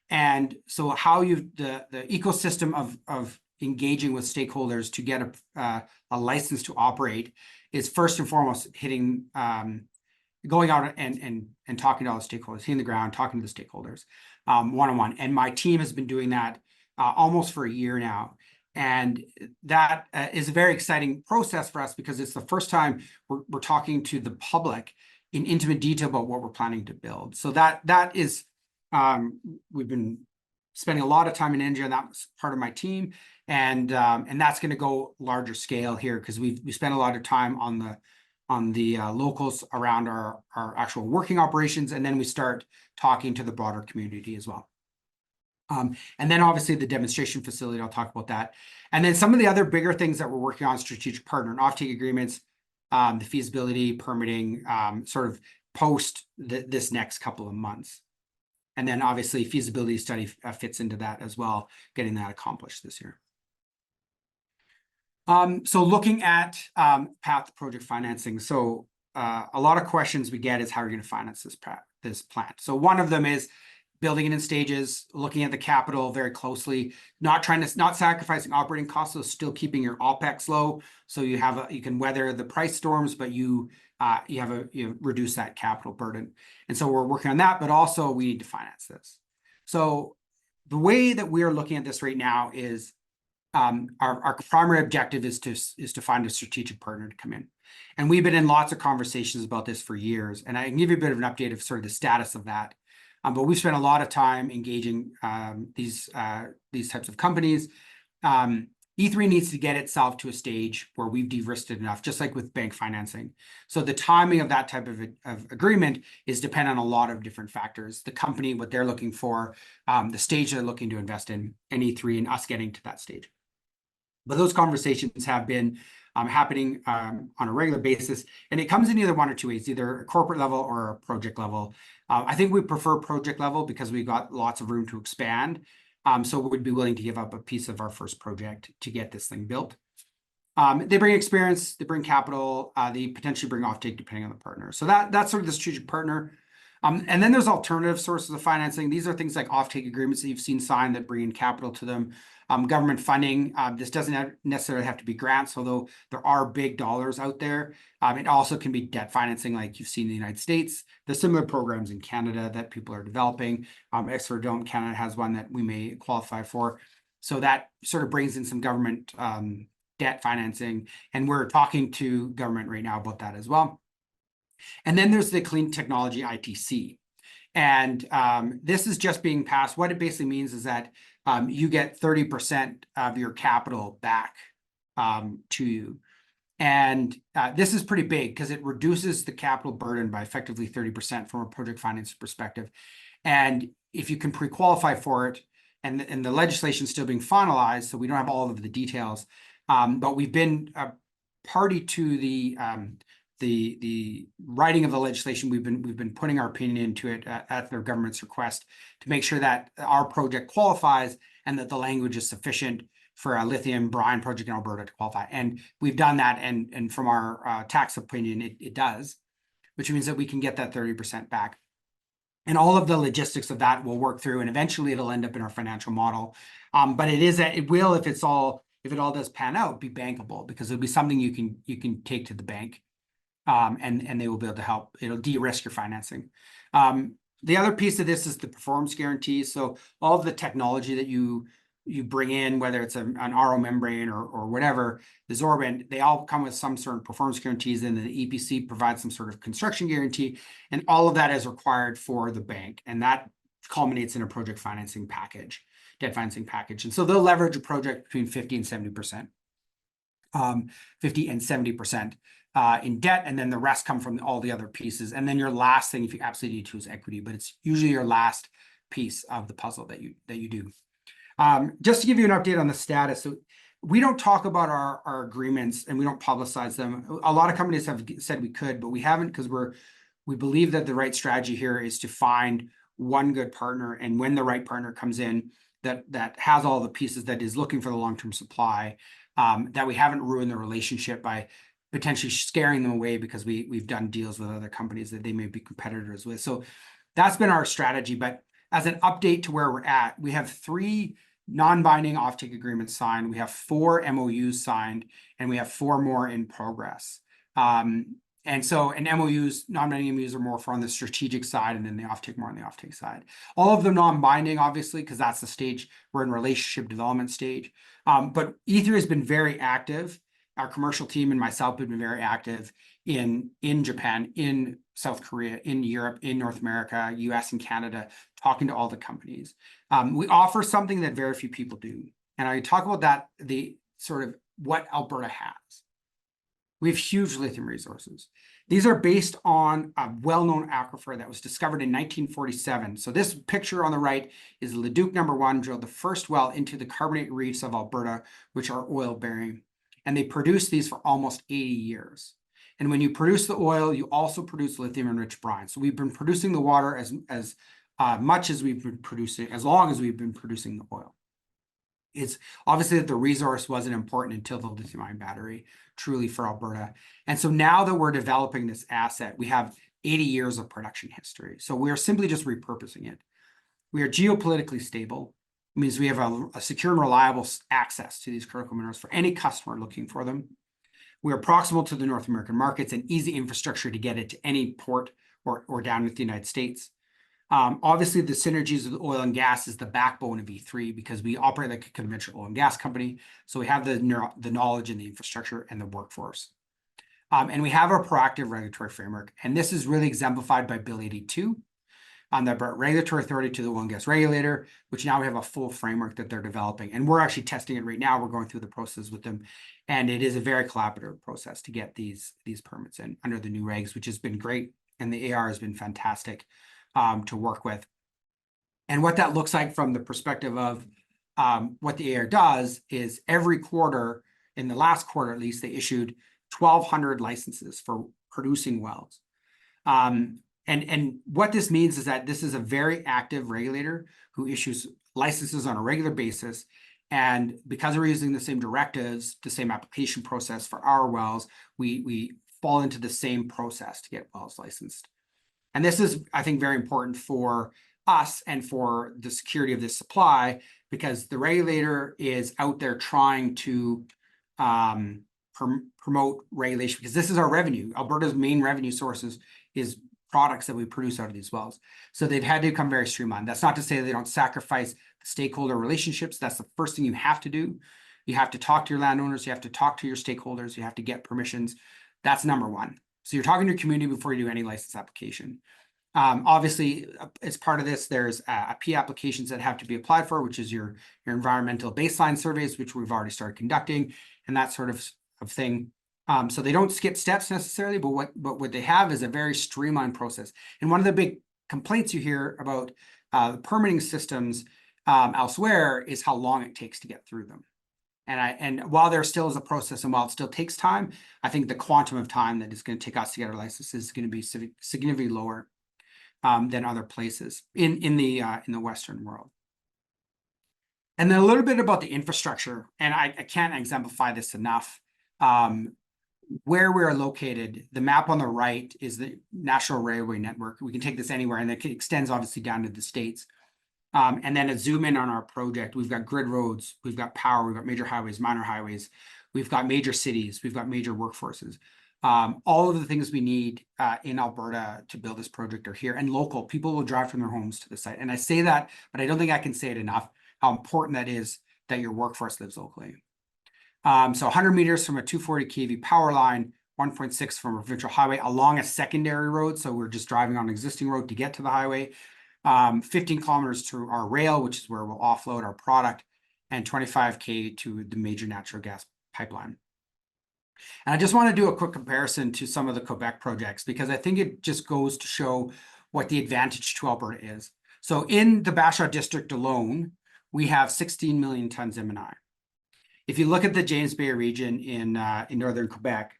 And so how the ecosystem of engaging with stakeholders to get a license to operate is first and foremost hitting, going out and talking to all the stakeholders, hitting the ground, talking to the stakeholders one-on-one. And my team has been doing that almost for a year now. And that is a very exciting process for us, because it's the first time we're talking to the public in intimate detail about what we're planning to build. So that is, we've been spending a lot of time and energy on that part of my team. And that's going to go larger scale here, because we spent a lot of time on the locals around our actual working operations. And then we start talking to the broader community as well. And then obviously the demonstration facility, I'll talk about that. And then some of the other bigger things that we're working on: strategic partner and offtake agreements, the feasibility, permitting, sort of post this next couple of months. And then obviously feasibility study fits into that as well, getting that accomplished this year. So looking at path to project financing. So a lot of questions we get is, how are you going to finance this plant? So one of them is building it in stages, looking at the capital very closely, not sacrificing operating costs, so still keeping your OPEX low, so you can weather the price storms, but you reduce that capital burden. And so we're working on that, but also we need to finance this. So the way that we are looking at this right now is our primary objective is to find a strategic partner to come in. And we've been in lots of conversations about this for years, and I can give you a bit of an update of sort of the status of that. But we've spent a lot of time engaging these types of companies. E3 needs to get itself to a stage where we've de-risked it enough, just like with bank financing. So the timing of that type of agreement is dependent on a lot of different factors: the company, what they're looking for, the stage they're looking to invest in, and E3 and us getting to that stage. But those conversations have been happening on a regular basis, and it comes in either one or two ways: either a corporate level or a project level. I think we prefer project level because we've got lots of room to expand. So we'd be willing to give up a piece of our first project to get this thing built. They bring experience, they bring capital, they potentially bring offtake depending on the partner. So that's sort of the strategic partner. And then there's alternative sources of financing. These are things like offtake agreements that you've seen signed that bring in capital to them. Government funding. This doesn't necessarily have to be grants, although there are big dollars out there. It also can be debt financing, like you've seen in the United States. There's similar programs in Canada that people are developing. Exfordome Canada has one that we may qualify for. So that sort of brings in some government debt financing, and we're talking to government right now about that as well. And then there's the Clean Technology ITC. And this is just being passed. What it basically means is that you get 30% of your capital back to you. And this is pretty big because it reduces the capital burden by effectively 30% from a project finance perspective. And if you can pre-qualify for it, and the legislation is still being finalized, so we don't have all of the details, but we've been a party to the writing of the legislation. We've been putting our opinion into it at the government's request to make sure that our project qualifies and that the language is sufficient for a lithium brine project in Alberta to qualify. And we've done that, and from our tax opinion, it does, which means that we can get that 30% back. And all of the logistics of that will work through, and eventually it'll end up in our financial model. But it will, if it all does pan out, be bankable, because it'll be something you can take to the bank. And they will be able to help. It'll de-risk your financing. The other piece of this is the performance guarantee. So all of the technology that you bring in, whether it's an RO membrane or whatever, the sorbent, they all come with some sort of performance guarantees, and the EPC provides some sort of construction guarantee, and all of that is required for the bank, and that culminates in a project financing package, debt financing package. And so they'll leverage a project between 50 and 70%, 50 and 70%. In debt, and then the rest come from all the other pieces. And then your last thing, if you absolutely need to, is equity, but it's usually your last piece of the puzzle that you do. Just to give you an update on the status, so we don't talk about our agreements, and we don't publicize them. A lot of companies have said we could, but we haven't, because we believe that the right strategy here is to find one good partner, and when the right partner comes in that has all the pieces, that is looking for the long-term supply, that we haven't ruined the relationship by potentially scaring them away, because we've done deals with other companies that they may be competitors with. So that's been our strategy. But as an update to where we're at, we have 3 non-binding offtake agreements signed, we have 4 MOUs signed, and we have 4 more in progress. And MOUs, non-binding MOUs, are more for on the strategic side, and then the offtake more on the offtake side. All of them non-binding, obviously, because that's the stage we're in, relationship development stage. But E3 has been very active. Our commercial team and myself have been very active in Japan, in South Korea, in Europe, in North America, US and Canada, talking to all the companies. We offer something that very few people do. And I talk about that, the sort of what Alberta has. We have huge lithium resources. These are based on a well-known aquifer that was discovered in 1947. So this picture on the right is Leduc #1, drilled the first well into the carbonate reefs of Alberta, which are oil-bearing. And they produce these for almost 80 years. And when you produce the oil, you also produce lithium-enriched brine. So we've been producing the water as much as we've been producing, as long as we've been producing the oil. It's obviously that the resource wasn't important until the lithium-ion battery, truly, for Alberta. And so now that we're developing this asset, we have 80 years of production history. So we're simply just repurposing it. We are geopolitically stable. It means we have a secure and reliable access to these critical minerals for any customer looking for them. We are proximal to the North American markets and easy infrastructure to get it to any port or down with the United States. Obviously, the synergies with oil and gas is the backbone of E3, because we operate like a conventional oil and gas company. So we have the knowledge and the infrastructure and the workforce. And we have a proactive regulatory framework. And this is really exemplified by Bill 82. The regulatory authority to the oil and gas regulator, which now we have a full framework that they're developing. And we're actually testing it right now. We're going through the process with them. And it is a very collaborative process to get these permits in under the new regs, which has been great. And the AR has been fantastic to work with. And what that looks like from the perspective of what the AR does is every quarter, in the last quarter at least, they issued 1,200 licenses for producing wells. And what this means is that this is a very active regulator who issues licenses on a regular basis, And because we're using the same directives, the same application process for our wells, we fall into the same process to get wells licensed. And this is, I think, very important for us and for the security of this supply, because the regulator is out there trying to promote regulation, because this is our revenue. Alberta's main revenue sources is products that we produce out of these wells. So they've had to become very streamlined. That's not to say they don't sacrifice the stakeholder relationships. That's the first thing you have to do. You have to talk to your landowners. You have to talk to your stakeholders. You have to get permissions. That's number one. So you're talking to your community before you do any license application. Obviously, as part of this, there's a P applications that have to be applied for, which is your environmental baseline surveys, which we've already started conducting, and that sort of thing. So they don't skip steps necessarily, but what they have is a very streamlined process. And one of the big complaints you hear about permitting systems elsewhere is how long it takes to get through them. And while there still is a process and while it still takes time, I think the quantum of time that it's going to take us to get our license is going to be significantly lower than other places in the Western world. And then a little bit about the infrastructure, and I can't exemplify this enough. Where we are located, the map on the right is the National Railway Network. We can take this anywhere, and it extends obviously down to the States. And then a zoom in on our project, we've got grid roads, we've got power, we've got major highways, minor highways, we've got major cities, we've got major workforces. All of the things we need in Alberta to build this project are here, and local people will drive from their homes to the site. And I say that, but I don't think I can say it enough, how important that is that your workforce lives locally. So 100 meters from a 240 kV power line, 1.6 from a provincial highway along a secondary road. So we're just driving on an existing road to get to the highway. 15 kilometers to our rail, which is where we'll offload our product, and 25K to the major natural gas pipeline. And I just want to do a quick comparison to some of the Quebec projects, because I think it just goes to show what the advantage to Alberta is. So in the Bashaw district alone, we have 16 million tons M&I. If you look at the James Bay region in northern Quebec,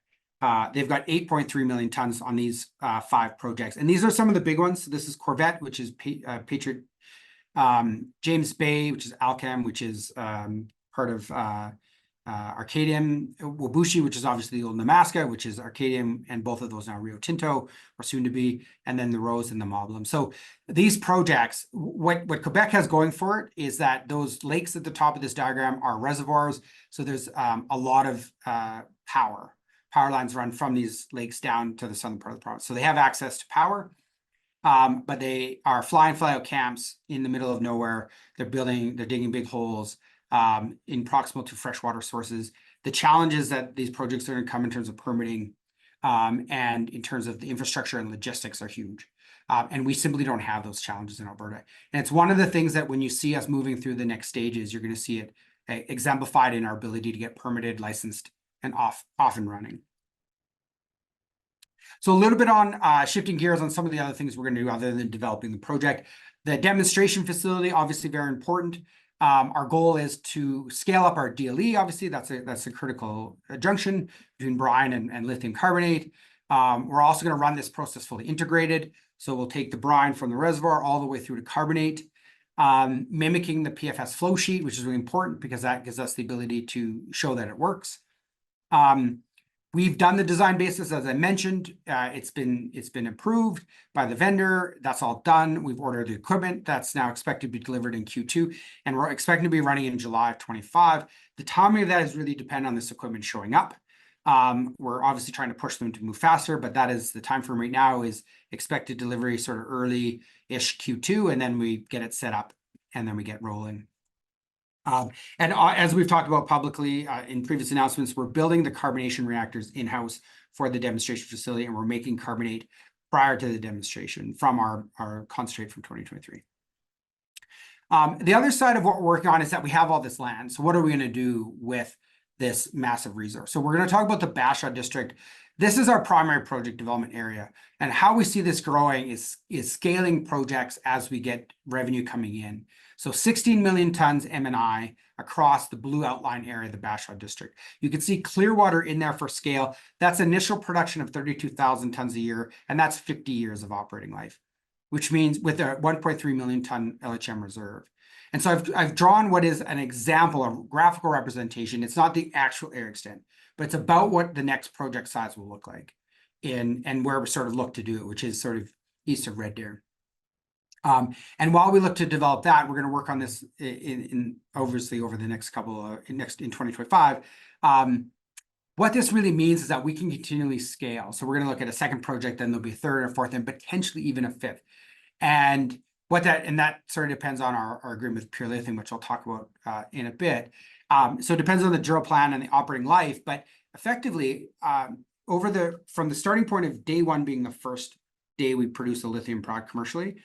they've got 8.3 million tons on these 5 projects. And these are some of the big ones. So this is Corvette, which is Patriot, James Bay, which is Alchem, which is part of Arcadium, Wabushi, which is obviously the old Nemaska, which is Arcadium, and both of those now Rio Tinto, or soon to be, and then the Rose and the Moblem. So these projects, what Quebec has going for it is that those lakes at the top of this diagram are reservoirs. So there's a lot of power. Power lines run from these lakes down to the southern part of the province. So they have access to power, but they are fly-in, fly-out camps in the middle of nowhere. They're digging big holes in proximal to freshwater sources. The challenges that these projects are going to come in terms of permitting and in terms of the infrastructure and logistics are huge. And we simply don't have those challenges in Alberta. And it's one of the things that when you see us moving through the next stages, you're going to see it exemplified in our ability to get permitted, licensed, and off and running. So a little bit on shifting gears on some of the other things we're going to do other than developing the project. The demonstration facility, obviously very important. Our goal is to scale up our DLE. Obviously, that's a critical junction between brine and lithium carbonate. We're also going to run this process fully integrated. So we'll take the brine from the reservoir all the way through to carbonate, mimicking the PFS flow sheet, which is really important because that gives us the ability to show that it works. We've done the design basis, as I mentioned. It's been approved by the vendor. That's all done. We've ordered the equipment that's now expected to be delivered in Q2, and we're expecting to be running in July of 25. The timing of that is really dependent on this equipment showing up. We're obviously trying to push them to move faster, but that is the time frame right now is expected delivery sort of early-ish Q2, and then we get it set up and then we get rolling. And as we've talked about publicly in previous announcements, we're building the carbonation reactors in-house for the demonstration facility, and we're making carbonate prior to the demonstration from our concentrate from 2023. The other side of what we're working on is that we have all this land. So what are we going to do with this massive resource? So we're going to talk about the Bashaw district. This is our primary project development area. And how we see this growing is scaling projects as we get revenue coming in. So 16 million tons M&I across the blue outline area of the Bashaw district. You can see Clearwater in there for scale. That's initial production of 32,000 tons a year, and that's 50 years of operating life, which means with a 1.3 million ton LHM reserve. And so I've drawn what is an example, a graphical representation. It's not the actual area extent, but it's about what the next project size will look like and where we sort of look to do it, which is sort of east of Red Deer. And while we look to develop that, we're going to work on this in obviously over the next couple in 2025. What this really means is that we can continually scale. So we're going to look at a second project, then there'll be a third, a fourth, and potentially even a fifth. And that sort of depends on our agreement with Pure Lithium, which I'll talk about in a bit. So it depends on the drill plan and the operating life, but effectively, from the starting point of day one being the first day we produce a lithium product commercially,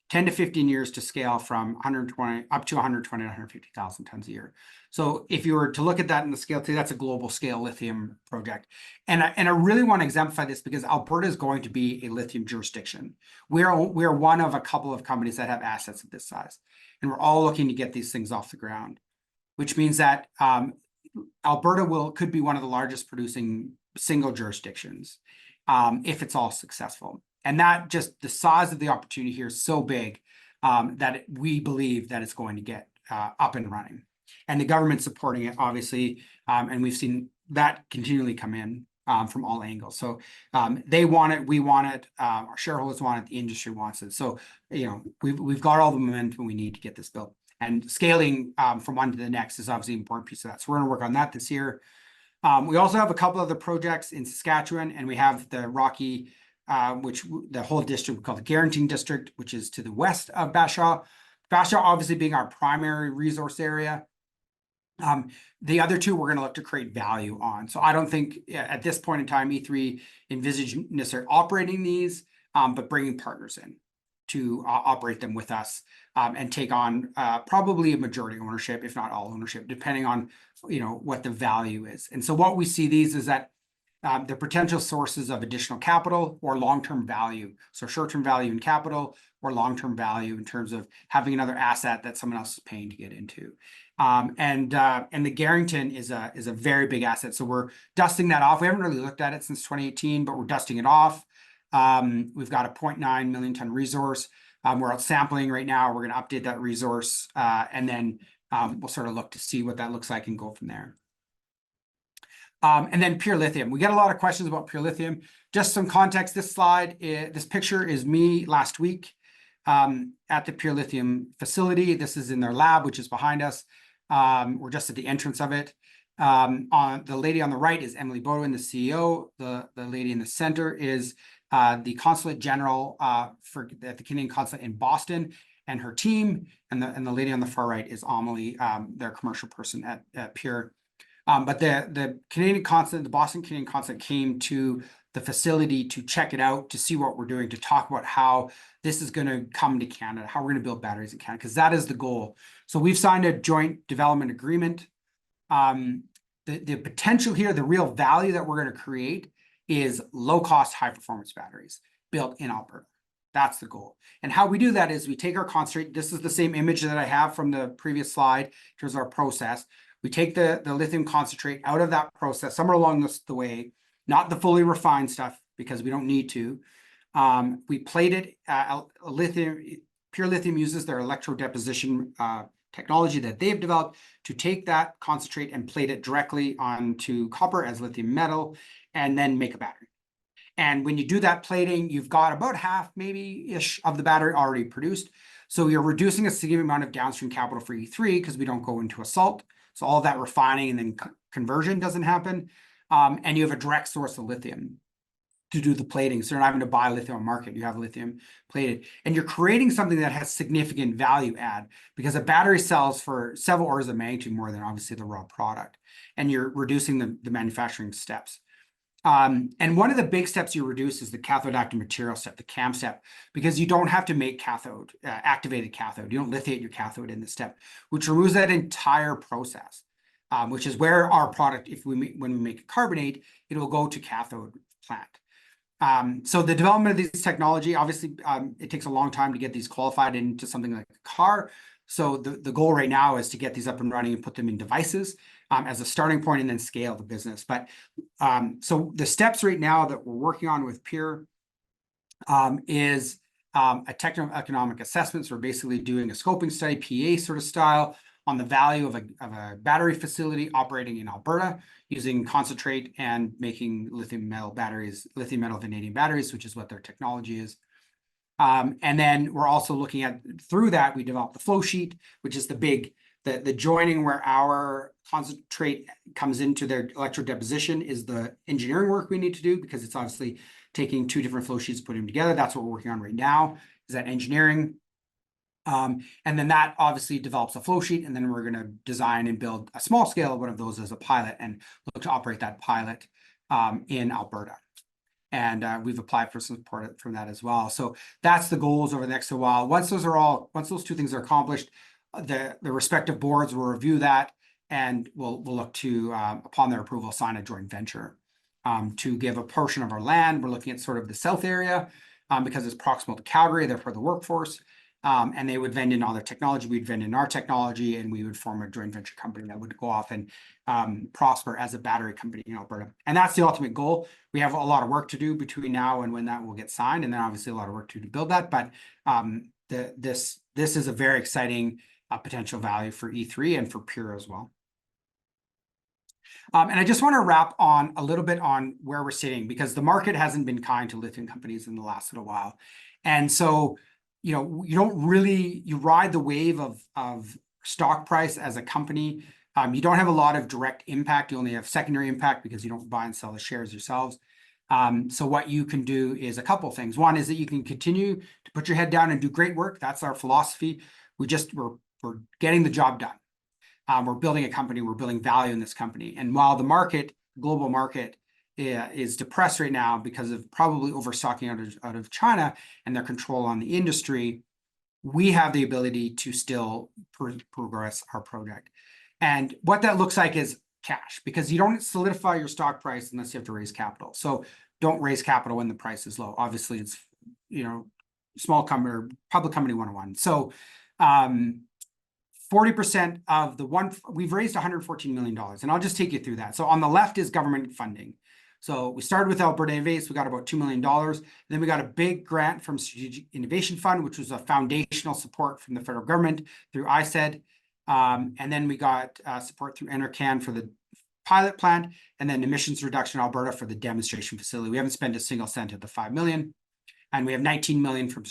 10 to 15 years to scale from 120 up to 120 to 150,000 tons a year. So if you were to look at that in the scale today, that's a global scale lithium project. And I really want to exemplify this because Alberta is going to be a lithium jurisdiction. We're one of a couple of companies that have assets of this size. And we're all looking to get these things off the ground, which means that Alberta could be one of the largest producing single jurisdictions if it's all successful. And that just the size of the opportunity here is so big that we believe that it's going to get up and running. And the government's supporting it, obviously, and we've seen that continually come in from all angles. So they want it, we want it, our shareholders want it, the industry wants it. So we've got all the momentum we need to get this built. And scaling from one to the next is obviously an important piece of that. So we're going to work on that this year. We also have a couple other projects in Saskatchewan, and we have the Rocky, which the whole district we call the Guaranteeing District, which is to the west of Bashaw. Bashaw obviously being our primary resource area. The other two we're going to look to create value on. So I don't think at this point in time E3 envisage necessarily operating these, but bringing partners in to operate them with us and take on probably a majority ownership, if not all ownership, depending on what the value is. And so what we see these is that the potential sources of additional capital or long-term value. So short-term value in capital or long-term value in terms of having another asset that someone else is paying to get into. And the Garrington is a very big asset. So we're dusting that off. We haven't really looked at it since 2018, but we're dusting it off. We've got a 0.9 million ton resource. We're out sampling right now. We're going to update that resource and then we'll sort of look to see what that looks like and go from there. And then Pure Lithium. We get a lot of questions about Pure Lithium. Just some context, this picture is me last week at the Pure Lithium facility. This is in their lab, which is behind us. We're just at the entrance of it. The lady on the right is Emily Bodwin, the CEO. The lady in the center is the Consulate General at the Canadian Consulate in Boston and her team. And the lady on the far right is Amelie, their commercial person at Pure. But the Canadian Consulate, the Boston Canadian Consulate came to the facility to check it out, to see what we're doing, to talk about how this is going to come to Canada, how we're going to build batteries in Canada, because that is the goal. So we've signed a joint development agreement. The potential here, the real value that we're going to create is low-cost, high-performance batteries built in Alberta. That's the goal. And how we do that is we take our concentrate. This is the same image that I have from the previous slide in terms of our process. We take the lithium concentrate out of that process somewhere along the way, not the fully refined stuff because we don't need to. We plate it. Pure Lithium uses their electrodeposition technology that they've developed to take that concentrate and plate it directly onto copper as lithium metal and then make a battery. And when you do that plating, you've got about half maybe-ish of the battery already produced. So you're reducing a significant amount of downstream capital for E3 because we don't go into a salt. So all of that refining and then conversion doesn't happen. And you have a direct source of lithium to do the plating. So you're not having to buy lithium on market. You have lithium plated. And you're creating something that has significant value add because a battery sells for several orders of magnitude more than obviously the raw product. And you're reducing the manufacturing steps. And one of the big steps you reduce is the cathode active material step, the CAM step, because you don't have to make activated cathode. You don't lithiate your cathode in this step, which removes that entire process, which is where our product, when we make a carbonate, it will go to cathode plant. So the development of this technology, obviously, it takes a long time to get these qualified into something like a car. So the goal right now is to get these up and running and put them in devices as a starting point and then scale the business. But so the steps right now that we're working on with Pure is a technical economic assessment. So we're basically doing a scoping study, PEA sort of style, on the value of a battery facility operating in Alberta using concentrate and making lithium metal vanadium batteries, which is what their technology is. And then we're also looking at, through that, we developed the flow sheet, which is the joining where our concentrate comes into their electrodeposition is the engineering work we need to do, because it's obviously taking two different flow sheets, putting them together. That's what we're working on right now, is that engineering. And then that obviously develops a flow sheet, and then we're going to design and build a small scale one of those as a pilot and look to operate that pilot in Alberta. And we've applied for some support from that as well. So that's the goals over the next while. Once those two things are accomplished, the respective boards will review that, and we'll look to, upon their approval, sign a joint venture to give a portion of our land. We're looking at sort of the south area because it's proximal to Calgary, therefore the workforce. And they would vend in all their technology, we'd vend in our technology, and we would form a joint venture company that would go off and prosper as a battery company in Alberta. And that's the ultimate goal. We have a lot of work to do between now and when that will get signed, and then obviously a lot of work to build that. But this is a very exciting potential value for E3 and for Pure as well. And I just want to wrap on a little bit on where we're sitting, because the market hasn't been kind to lithium companies in the last little while. And so, you ride the wave of stock price as a company. You don't have a lot of direct impact. You only have secondary impact because you don't buy and sell the shares yourselves. So what you can do is a couple of things. One is that you can continue to put your head down and do great work. That's our philosophy. We're getting the job done. We're building a company. We're building value in this company. And while the global market is depressed right now because of probably overstocking out of China and their control on the industry, we have the ability to still progress our project. And what that looks like is cash, because you don't solidify your stock price unless you have to raise capital. So don't raise capital when the price is low. Obviously, it's small company or public company 101. So 40% of we've raised $114 million, and I'll just take you through that. So on the left is government funding. So we started with Alberta Advantages, we got about $2 million. Then we got a big grant from Strategic Innovation Fund, which was a foundational support from the federal government through ISED. And then we got support through NRCan for the pilot plant, and then Emissions Reduction Alberta for the demonstration facility. We haven't spent a single cent of the $5 million. And we have $19 million from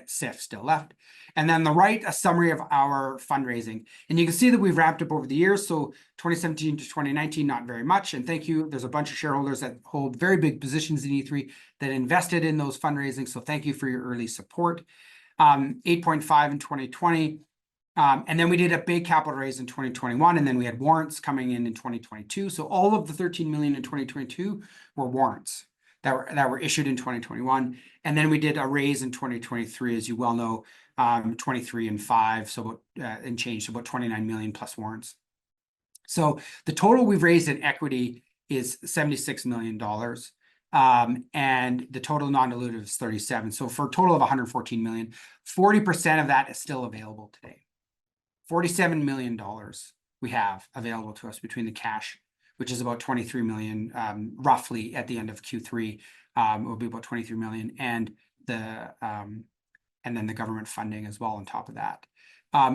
SIF still left. And then on the right, a summary of our fundraising. And you can see that we've ramped up over the years. So 2017 to 2019, not very much. And thank you. There's a bunch of shareholders that hold very big positions in E3 that invested in those fundraising. So thank you for your early support. 8.5 in 2020. And then we did a big capital raise in 2021. And then we had warrants coming in 2022. So all of the 13 million in 2022 were warrants that were issued in 2021. And then we did a raise in 2023, as you well know, 23 and 5, so and change, so about 29 million plus warrants. So the total we've raised in equity is $76 million. And the total non-dilutive is 37. So for a total of 114 million, 40% of that is still available today. $47 million we have available to us between the cash, which is about 23 million, roughly at the end of Q3, it will be about 23 million, and then the government funding as well on top of that.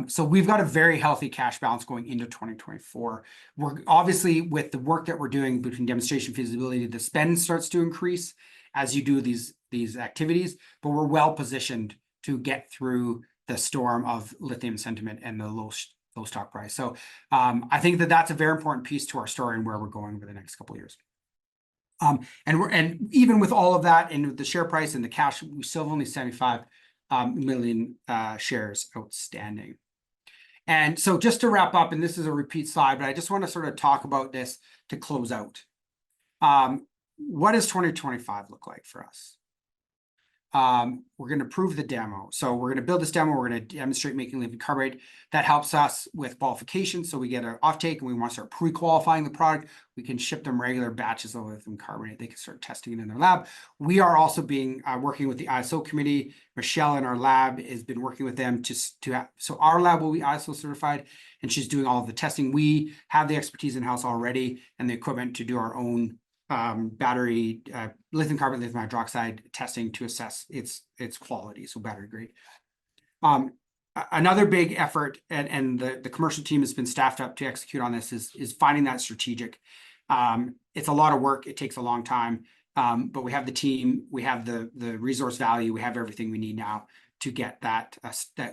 So we've got a very healthy cash balance going into 2024. We're obviously, with the work that we're doing between demonstration feasibility, the spend starts to increase as you do these activities, but we're well positioned to get through the storm of lithium sentiment and the low stock price. So I think that's a very important piece to our story and where we're going over the next couple of years. And even with all of that and with the share price and the cash, we still have only 75 million shares outstanding. And so just to wrap up, and this is a repeat slide, but I just want to sort of talk about this to close out. What does 2025 look like for us? We're going to prove the demo. So we're going to build this demo. We're going to demonstrate making lithium carbonate. That helps us with qualification. So we get an offtake and we want to start pre-qualifying the product. We can ship them regular batches of lithium carbonate. They can start testing it in their lab. We are also working with the ISO committee. Michelle in our lab has been working with them so our lab will be ISO certified, and she's doing all of the testing. We have the expertise in-house already and the equipment to do our own battery lithium carbonate, lithium hydroxide testing to assess its quality, so battery grade. Another big effort, and the commercial team has been staffed up to execute on this, is finding that strategic. It's a lot of work. It takes a long time, but we have the team, we have the resource value, we have everything we need now to get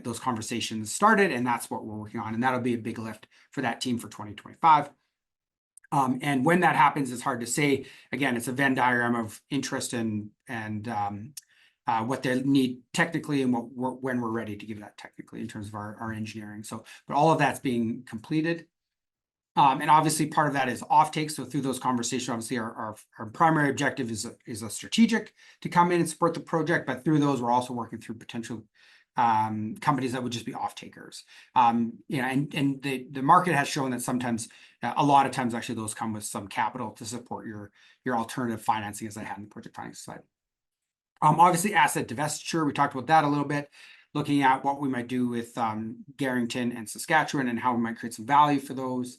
those conversations started, and that's what we're working on, and that'll be a big lift for that team for 2025. And when that happens, it's hard to say. Again, it's a Venn diagram of interest and what they need technically and when we're ready to give that technically in terms of our engineering. So, but all of that's being completed. And obviously part of that is offtake. So through those conversations, obviously our primary objective is a strategic to come in and support the project, but through those, we're also working through potential companies that would just be off takers. And the market has shown that sometimes, a lot of times actually those come with some capital to support your alternative financing, as I had in the project finance slide. Obviously asset divestiture, we talked about that a little bit, looking at what we might do with Garrington and Saskatchewan and how we might create some value for those.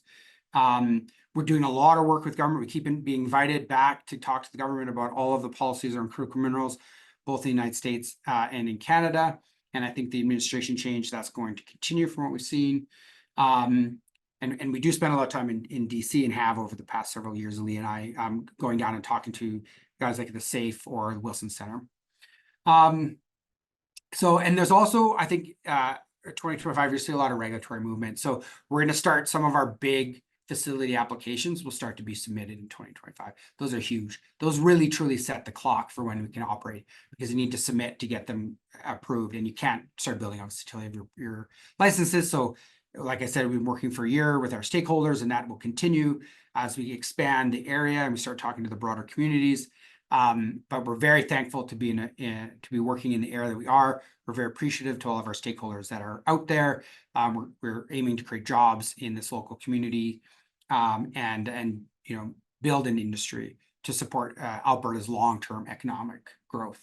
We're doing a lot of work with government. We keep being invited back to talk to the government about all of the policies around critical minerals, both in the United States and in Canada. And I think the administration change, that's going to continue from what we've seen. And we do spend a lot of time in DC and have over the past several years, Lee and I, going down and talking to guys like the SAFE or the Wilson Center. So, and there's also, I think, 2025, you see a lot of regulatory movement. So we're going to start some of our big facility applications will start to be submitted in 2025. Those are huge. Those really truly set the clock for when we can operate, because you need to submit to get them approved, and you can't start building obviously until you have your licenses. So like I said, we've been working for a year with our stakeholders, and that will continue as we expand the area and we start talking to the broader communities. But we're very thankful to be to be working in the area that we are. We're very appreciative to all of our stakeholders that are out there. We're aiming to create jobs in this local community, and build an industry to support Alberta's long-term economic growth.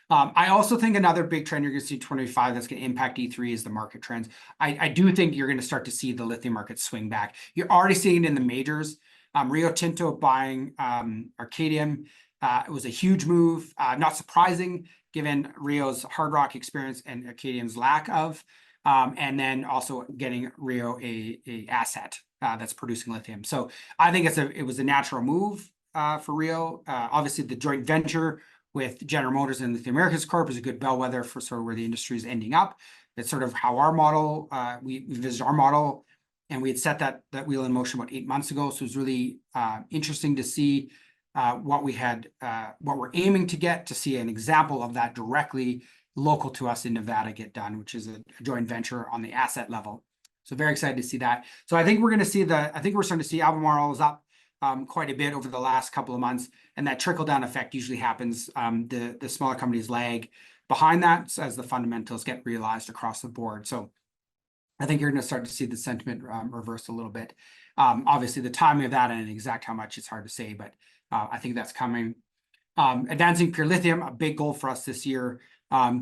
I also think another big trend you're going to see in 2025 that's going to impact E3 is the market trends. I do think you're going to start to see the lithium market swing back. You're already seeing it in the majors. Rio Tinto buying Arcadium. It was a huge move, not surprising given Rio's hard rock experience and Arcadium's lack of, and then also getting Rio a asset that's producing lithium. So I think it was a natural move for Rio. Obviously, the joint venture with General Motors and Lithium Americas Corp is a good bellwether for sort of where the industry is ending up. It's sort of how our model, we visited our model, and we had set that wheel in motion about 8 months ago. So it was really interesting to see what we're aiming to get, to see an example of that directly local to us in Nevada get done, which is a joint venture on the asset level. So very excited to see that. So I think we're going to see I think we're starting to see Albemarle is up quite a bit over the last couple of months, and that trickle down effect usually happens. The smaller companies lag behind that as the fundamentals get realized across the board. So I think you're going to start to see the sentiment reverse a little bit. Obviously, the timing of that and exact how much it's hard to say, but I think that's coming. Advancing pure lithium, a big goal for us this year,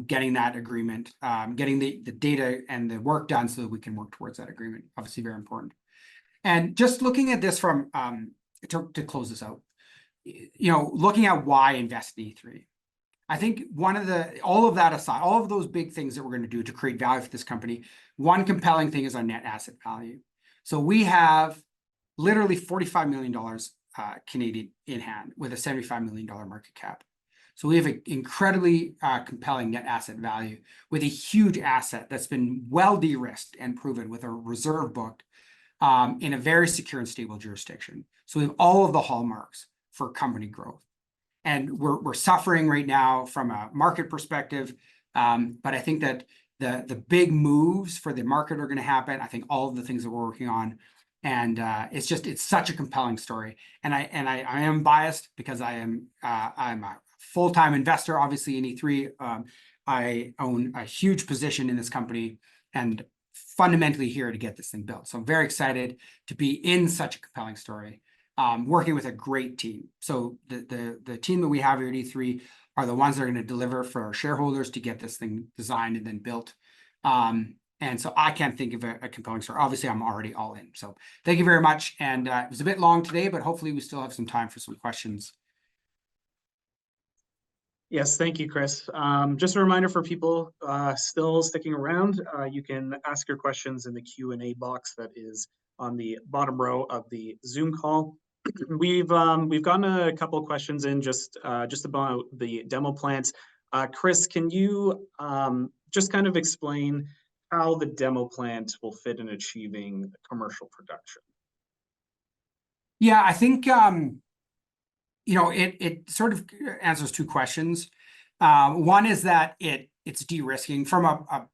getting that agreement, getting the data and the work done so that we can work towards that agreement. Obviously, very important. And just looking at this from, to close this out, looking at why invest in E3. I think all of that aside, all of those big things that we're going to do to create value for this company, one compelling thing is our net asset value. So we have literally $45 million Canadian in hand with a $75 million market cap. So we have an incredibly compelling net asset value with a huge asset that's been well de-risked and proven with a reserve booked in a very secure and stable jurisdiction. So we have all of the hallmarks for company growth. And we're suffering right now from a market perspective, but I think that the big moves for the market are going to happen. I think all of the things that we're working on, and it's such a compelling story. And I am biased because I'm a full-time investor, obviously in E3. I own a huge position in this company and fundamentally here to get this thing built. So I'm very excited to be in such a compelling story. Working with a great team. So the team that we have here at E3 are the ones that are going to deliver for our shareholders to get this thing designed and then built. And And so I can't think of a compelling story. Obviously, I'm already all in. So thank you very much. And it was a bit long today, but hopefully we still have some time for some questions. Yes, thank you, Chris. Just a reminder for people still sticking around, you can ask your questions in the Q&A box that is on the bottom row of the Zoom call. We've gotten a couple of questions in just about the demo plants. Chris, can you just kind of explain how the demo plant will fit in achieving commercial production? Yeah, I think it sort of answers two questions. One is that it's de-risking from a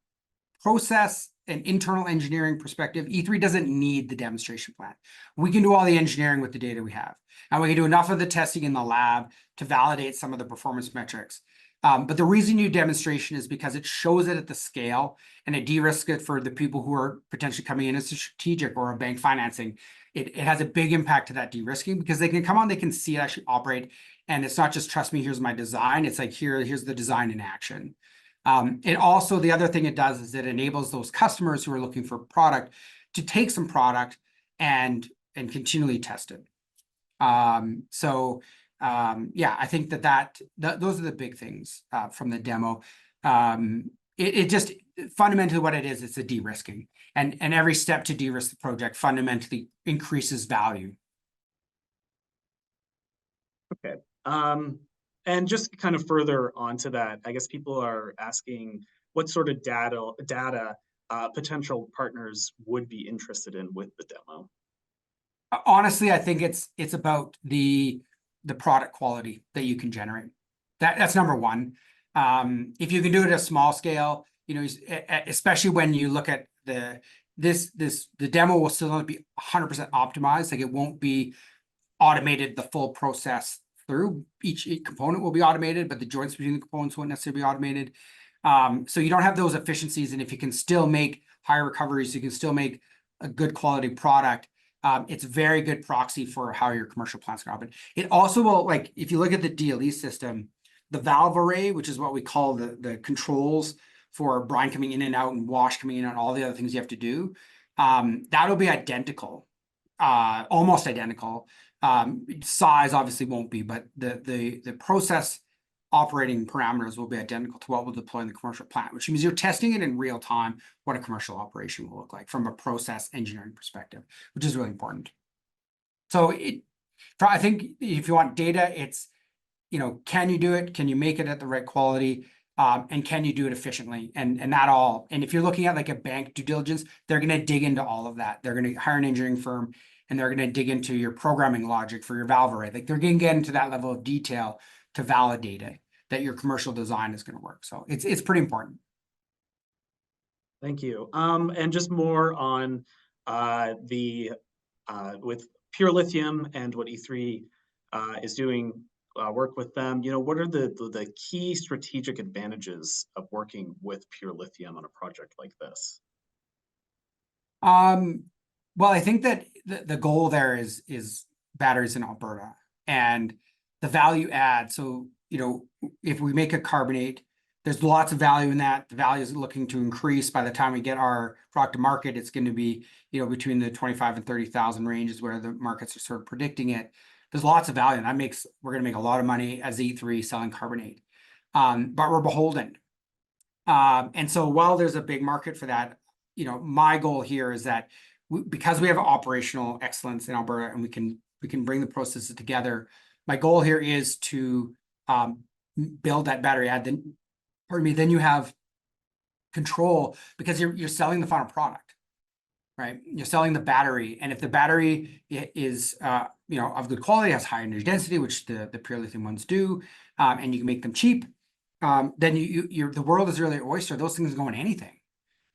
process and internal engineering perspective. E3 doesn't need the demonstration plant. We can do all the engineering with the data we have, and we can do enough of the testing in the lab to validate some of the performance metrics. But the reason you do demonstration is because it shows it at the scale, and it de-risks it for the people who are potentially coming in as a strategic or a bank financing. It has a big impact to that de-risking because they can come on, they can see it actually operate, and it's not just trust me, here's my design. It's like here's the design in action. It also, the other thing it does is it enables those customers who are looking for product to take some product and continually test it. Yeah, I think that those are the big things from the demo. It just fundamentally what it is, it's a de-risking, and every step to de-risk the project fundamentally increases value. Okay. And just kind of further onto that, I guess people are asking what sort of data potential partners would be interested in with the demo. Honestly, I think it's about the product quality that you can generate. That's number one. If you can do it at a small scale, especially when you look at the demo will still not be 100% optimized. Like it won't be automated the full process through. Each component will be automated, but the joints between the components won't necessarily be automated. So you don't have those efficiencies, and if you can still make higher recoveries, you can still make a good quality product. It's a very good proxy for how your commercial plant's going to operate. It also will, like, if you look at the DLE system, the valve array, which is what we call the controls for brine coming in and out and wash coming in and all the other things you have to do, that'll be identical, almost identical. Size obviously won't be, but the process operating parameters will be identical to what we'll deploy in the commercial plant, which means you're testing it in real time, what a commercial operation will look like from a process engineering perspective, which is really important. So I think if you want data, it's, can you do it? Can you make it at the right quality? And can you do it efficiently? And that all. And if you're looking at like a bank due diligence, they're going to dig into all of that. They're going to hire an engineering firm, and they're going to dig into your programming logic for your valve array. Like they're going to get into that level of detail to validate it, that your commercial design is going to work. So it's pretty important. Thank you. And just more on with Pure Lithium and what E3 is doing work with them. What are the key strategic advantages of working with Pure Lithium on a project like this? Well, I think that the goal there is batteries in Alberta and the value add. So, if we make a carbonate, there's lots of value in that. The value is looking to increase. By the time we get our product to market, it's going to be, between the 25 and 30,000 range is where the markets are sort of predicting it. There's lots of value, and we're going to make a lot of money as E3 selling carbonate. But we're beholden. And so while there's a big market for that, my goal here is that because we have operational excellence in Alberta and we can bring the processes together, my goal here is to build that battery add. Then you have control because you're selling the final product, right? You're selling the battery, and if the battery is of good quality, has high energy density, which the pure lithium ones do, and you can make them cheap, then the world is really an oyster. Those things go in anything,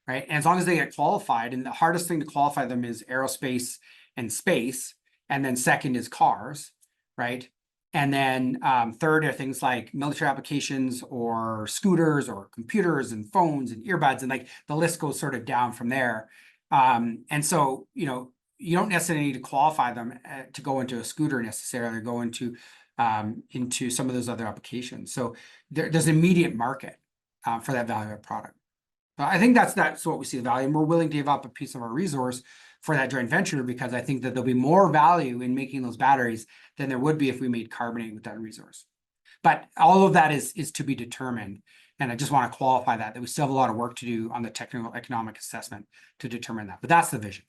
right? And as long as they get qualified, and the hardest thing to qualify them is aerospace and space, and then second is cars, right? And then third are things like military applications or scooters or computers and phones and earbuds, and like the list goes sort of down from there. And so, you don't necessarily need to qualify them to go into a scooter necessarily, go into some of those other applications. So there's an immediate market for that value-added product. I think that's what we see the value, and we're willing to give up a piece of our resource for that joint venture because I think that there'll be more value in making those batteries than there would be if we made carbonate with that resource. But all of that is to be determined. And I just want to qualify that we still have a lot of work to do on the technical economic assessment to determine that. But that's the vision.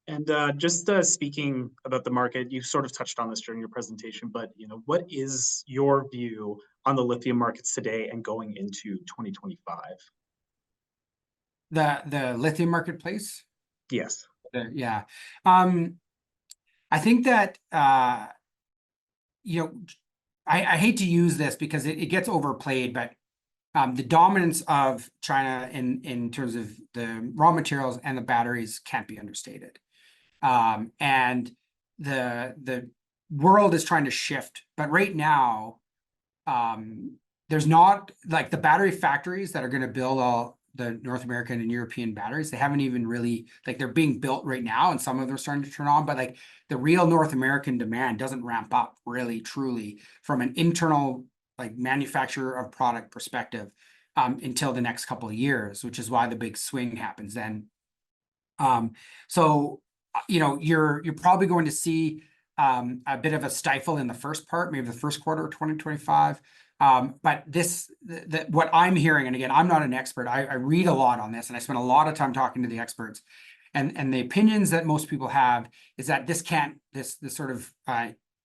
And just speaking about the market, you sort of touched on this during your presentation, but what is your view on the lithium markets today and going into 2025? The lithium marketplace? Yes. Yeah. I think that I hate to use this because it gets overplayed, but the dominance of China in terms of the raw materials and the batteries can't be understated. And the world is trying to shift, but right now, there's not like the battery factories that are going to build all the North American and European batteries. They haven't even really, like, they're being built right now, and some of them are starting to turn on, but like the real North American demand doesn't ramp up really truly from an internal like manufacturer of product perspective until the next couple of years, which is why the big swing happens then. So you're probably going to see a bit of a stifle in the first part, maybe the first quarter of 2025. But what I'm hearing, and again, I'm not an expert, I read a lot on this and I spend a lot of time talking to the experts, and the opinions that most people have is that this sort of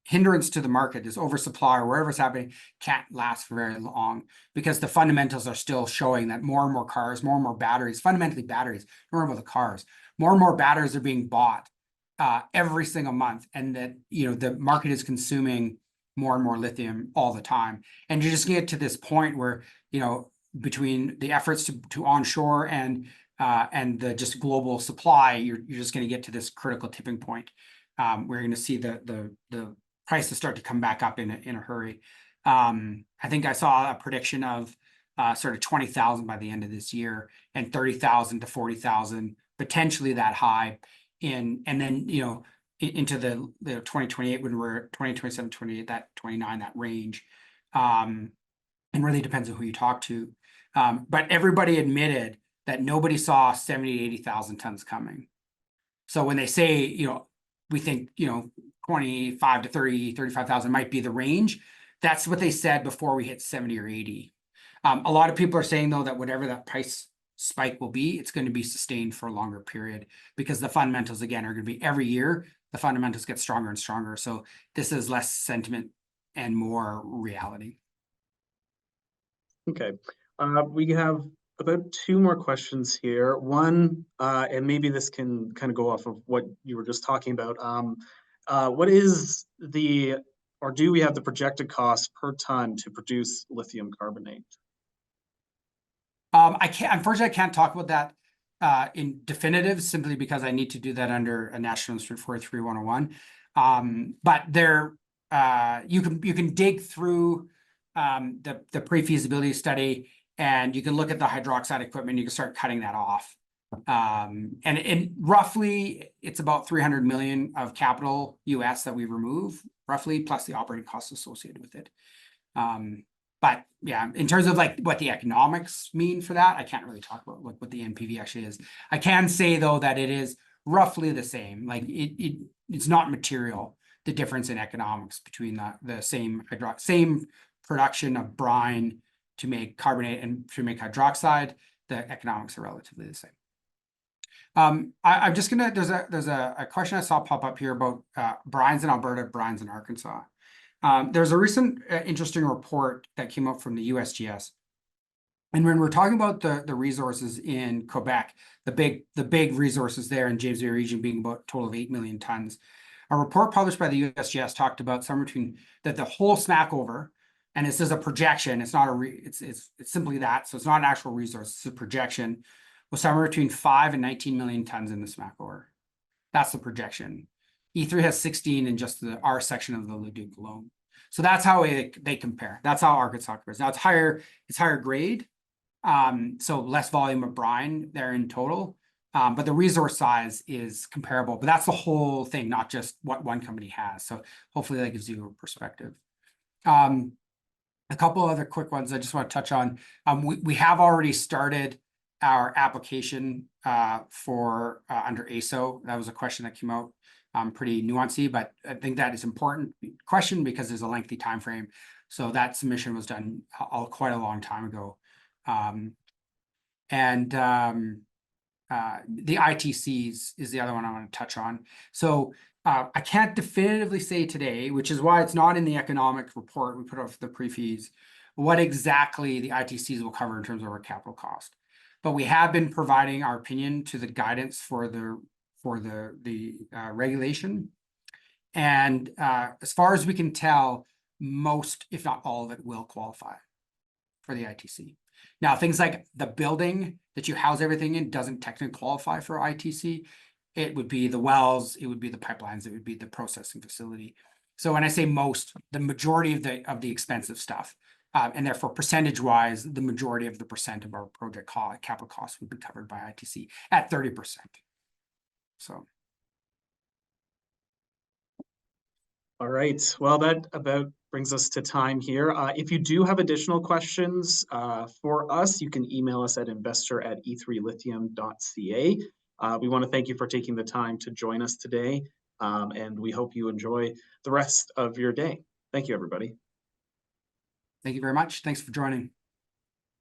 hindrance to the market, this oversupply or wherever it's happening, can't last for very long because the fundamentals are still showing that more and more cars, more and more batteries, fundamentally batteries, don't worry about the cars, more and more batteries are being bought every single month, and that the market is consuming more and more lithium all the time, and you're just get to this point where between the efforts to onshore and the just global supply, you're just going to get to this critical tipping point where you're going to see the prices start to come back up in a hurry. I think I saw a prediction of sort of 20,000 by the end of this year and 30,000 to 40,000, potentially that high and then into the 2028 when we're 2027, 28, that 29, that range. And really depends on who you talk to. But everybody admitted that nobody saw 70 to 80,000 tons coming. So when they say, we think, 25 to 30, 35,000 might be the range, that's what they said before we hit 70 or 80. A lot of people are saying, though, that whatever that price spike will be, it's going to be sustained for a longer period because the fundamentals, again, are going to be every year, the fundamentals get stronger and stronger. So this is less sentiment and more reality. Okay. We have about 2 more questions here. One, and maybe this can kind of go off of what you were just talking about. What is or do we have the projected cost per ton to produce lithium carbonate? Unfortunately, I can't talk about that in definitive simply because I need to do that under a National Instrument 43101. But there, you can dig through the pre-feasibility study, and you can look at the hydroxide equipment. You can start cutting that off, and roughly it's about 300 million of capital US that we remove, roughly, plus the operating costs associated with it. But yeah, in terms of like what the economics mean for that, I can't really talk about what the NPV actually is. I can say though that it is roughly the same. Like it's not material, the difference in economics between the same production of brine to make carbonate and to make hydroxide. The economics are relatively the same. I'm just gonna, there's a question I saw pop up here about brines in Alberta, brines in Arkansas. There's a recent interesting report that came up from the USGS. And when we're talking about the resources in Quebec, the big resources there in James Bay region being about a total of 8 million tons, a report published by the USGS talked about somewhere between that the whole Smackover, and this is a projection, it's not it's simply that, so it's not an actual resource, it's a projection, was somewhere between 5 and 19 million tons in the Smackover. That's the projection. E3 has 16 in just our section of the Leduc alone. So that's how they compare. That's how Arkansas compares. Now it's higher grade, so less volume of brine there in total, but the resource size is comparable. But that's the whole thing, not just what one company has. So hopefully that gives you a perspective. A couple other quick ones I just want to touch on. We have already started our application for under ASO. That was a question that came out pretty nuancy, but I think that is important question because there's a lengthy time frame. So that submission was done quite a long time ago. The ITCs is the other one I want to touch on. So I can't definitively say today, which is why it's not in the economic report we put out for the pre-fees, what exactly the ITCs will cover in terms of our capital cost. But we have been providing our opinion to the guidance for the regulation. And as far as we can tell, most, if not all of it, will qualify for the ITC. Now, things like the building that you house everything in doesn't technically qualify for ITC. It would be the wells, it would be the pipelines, it would be the processing facility. So when I say most, the majority of the expensive stuff, and therefore percentage-wise, the majority of the percent of our project capital costs would be covered by ITC at 30%. So. All right, well, that about brings us to time here. If you do have additional questions for us, you can email us at investor@e3lithium.ca. We want to thank you for taking the time to join us today, and we hope you enjoy the rest of your day. Thank you, everybody. Thank you very much. Thanks for joining.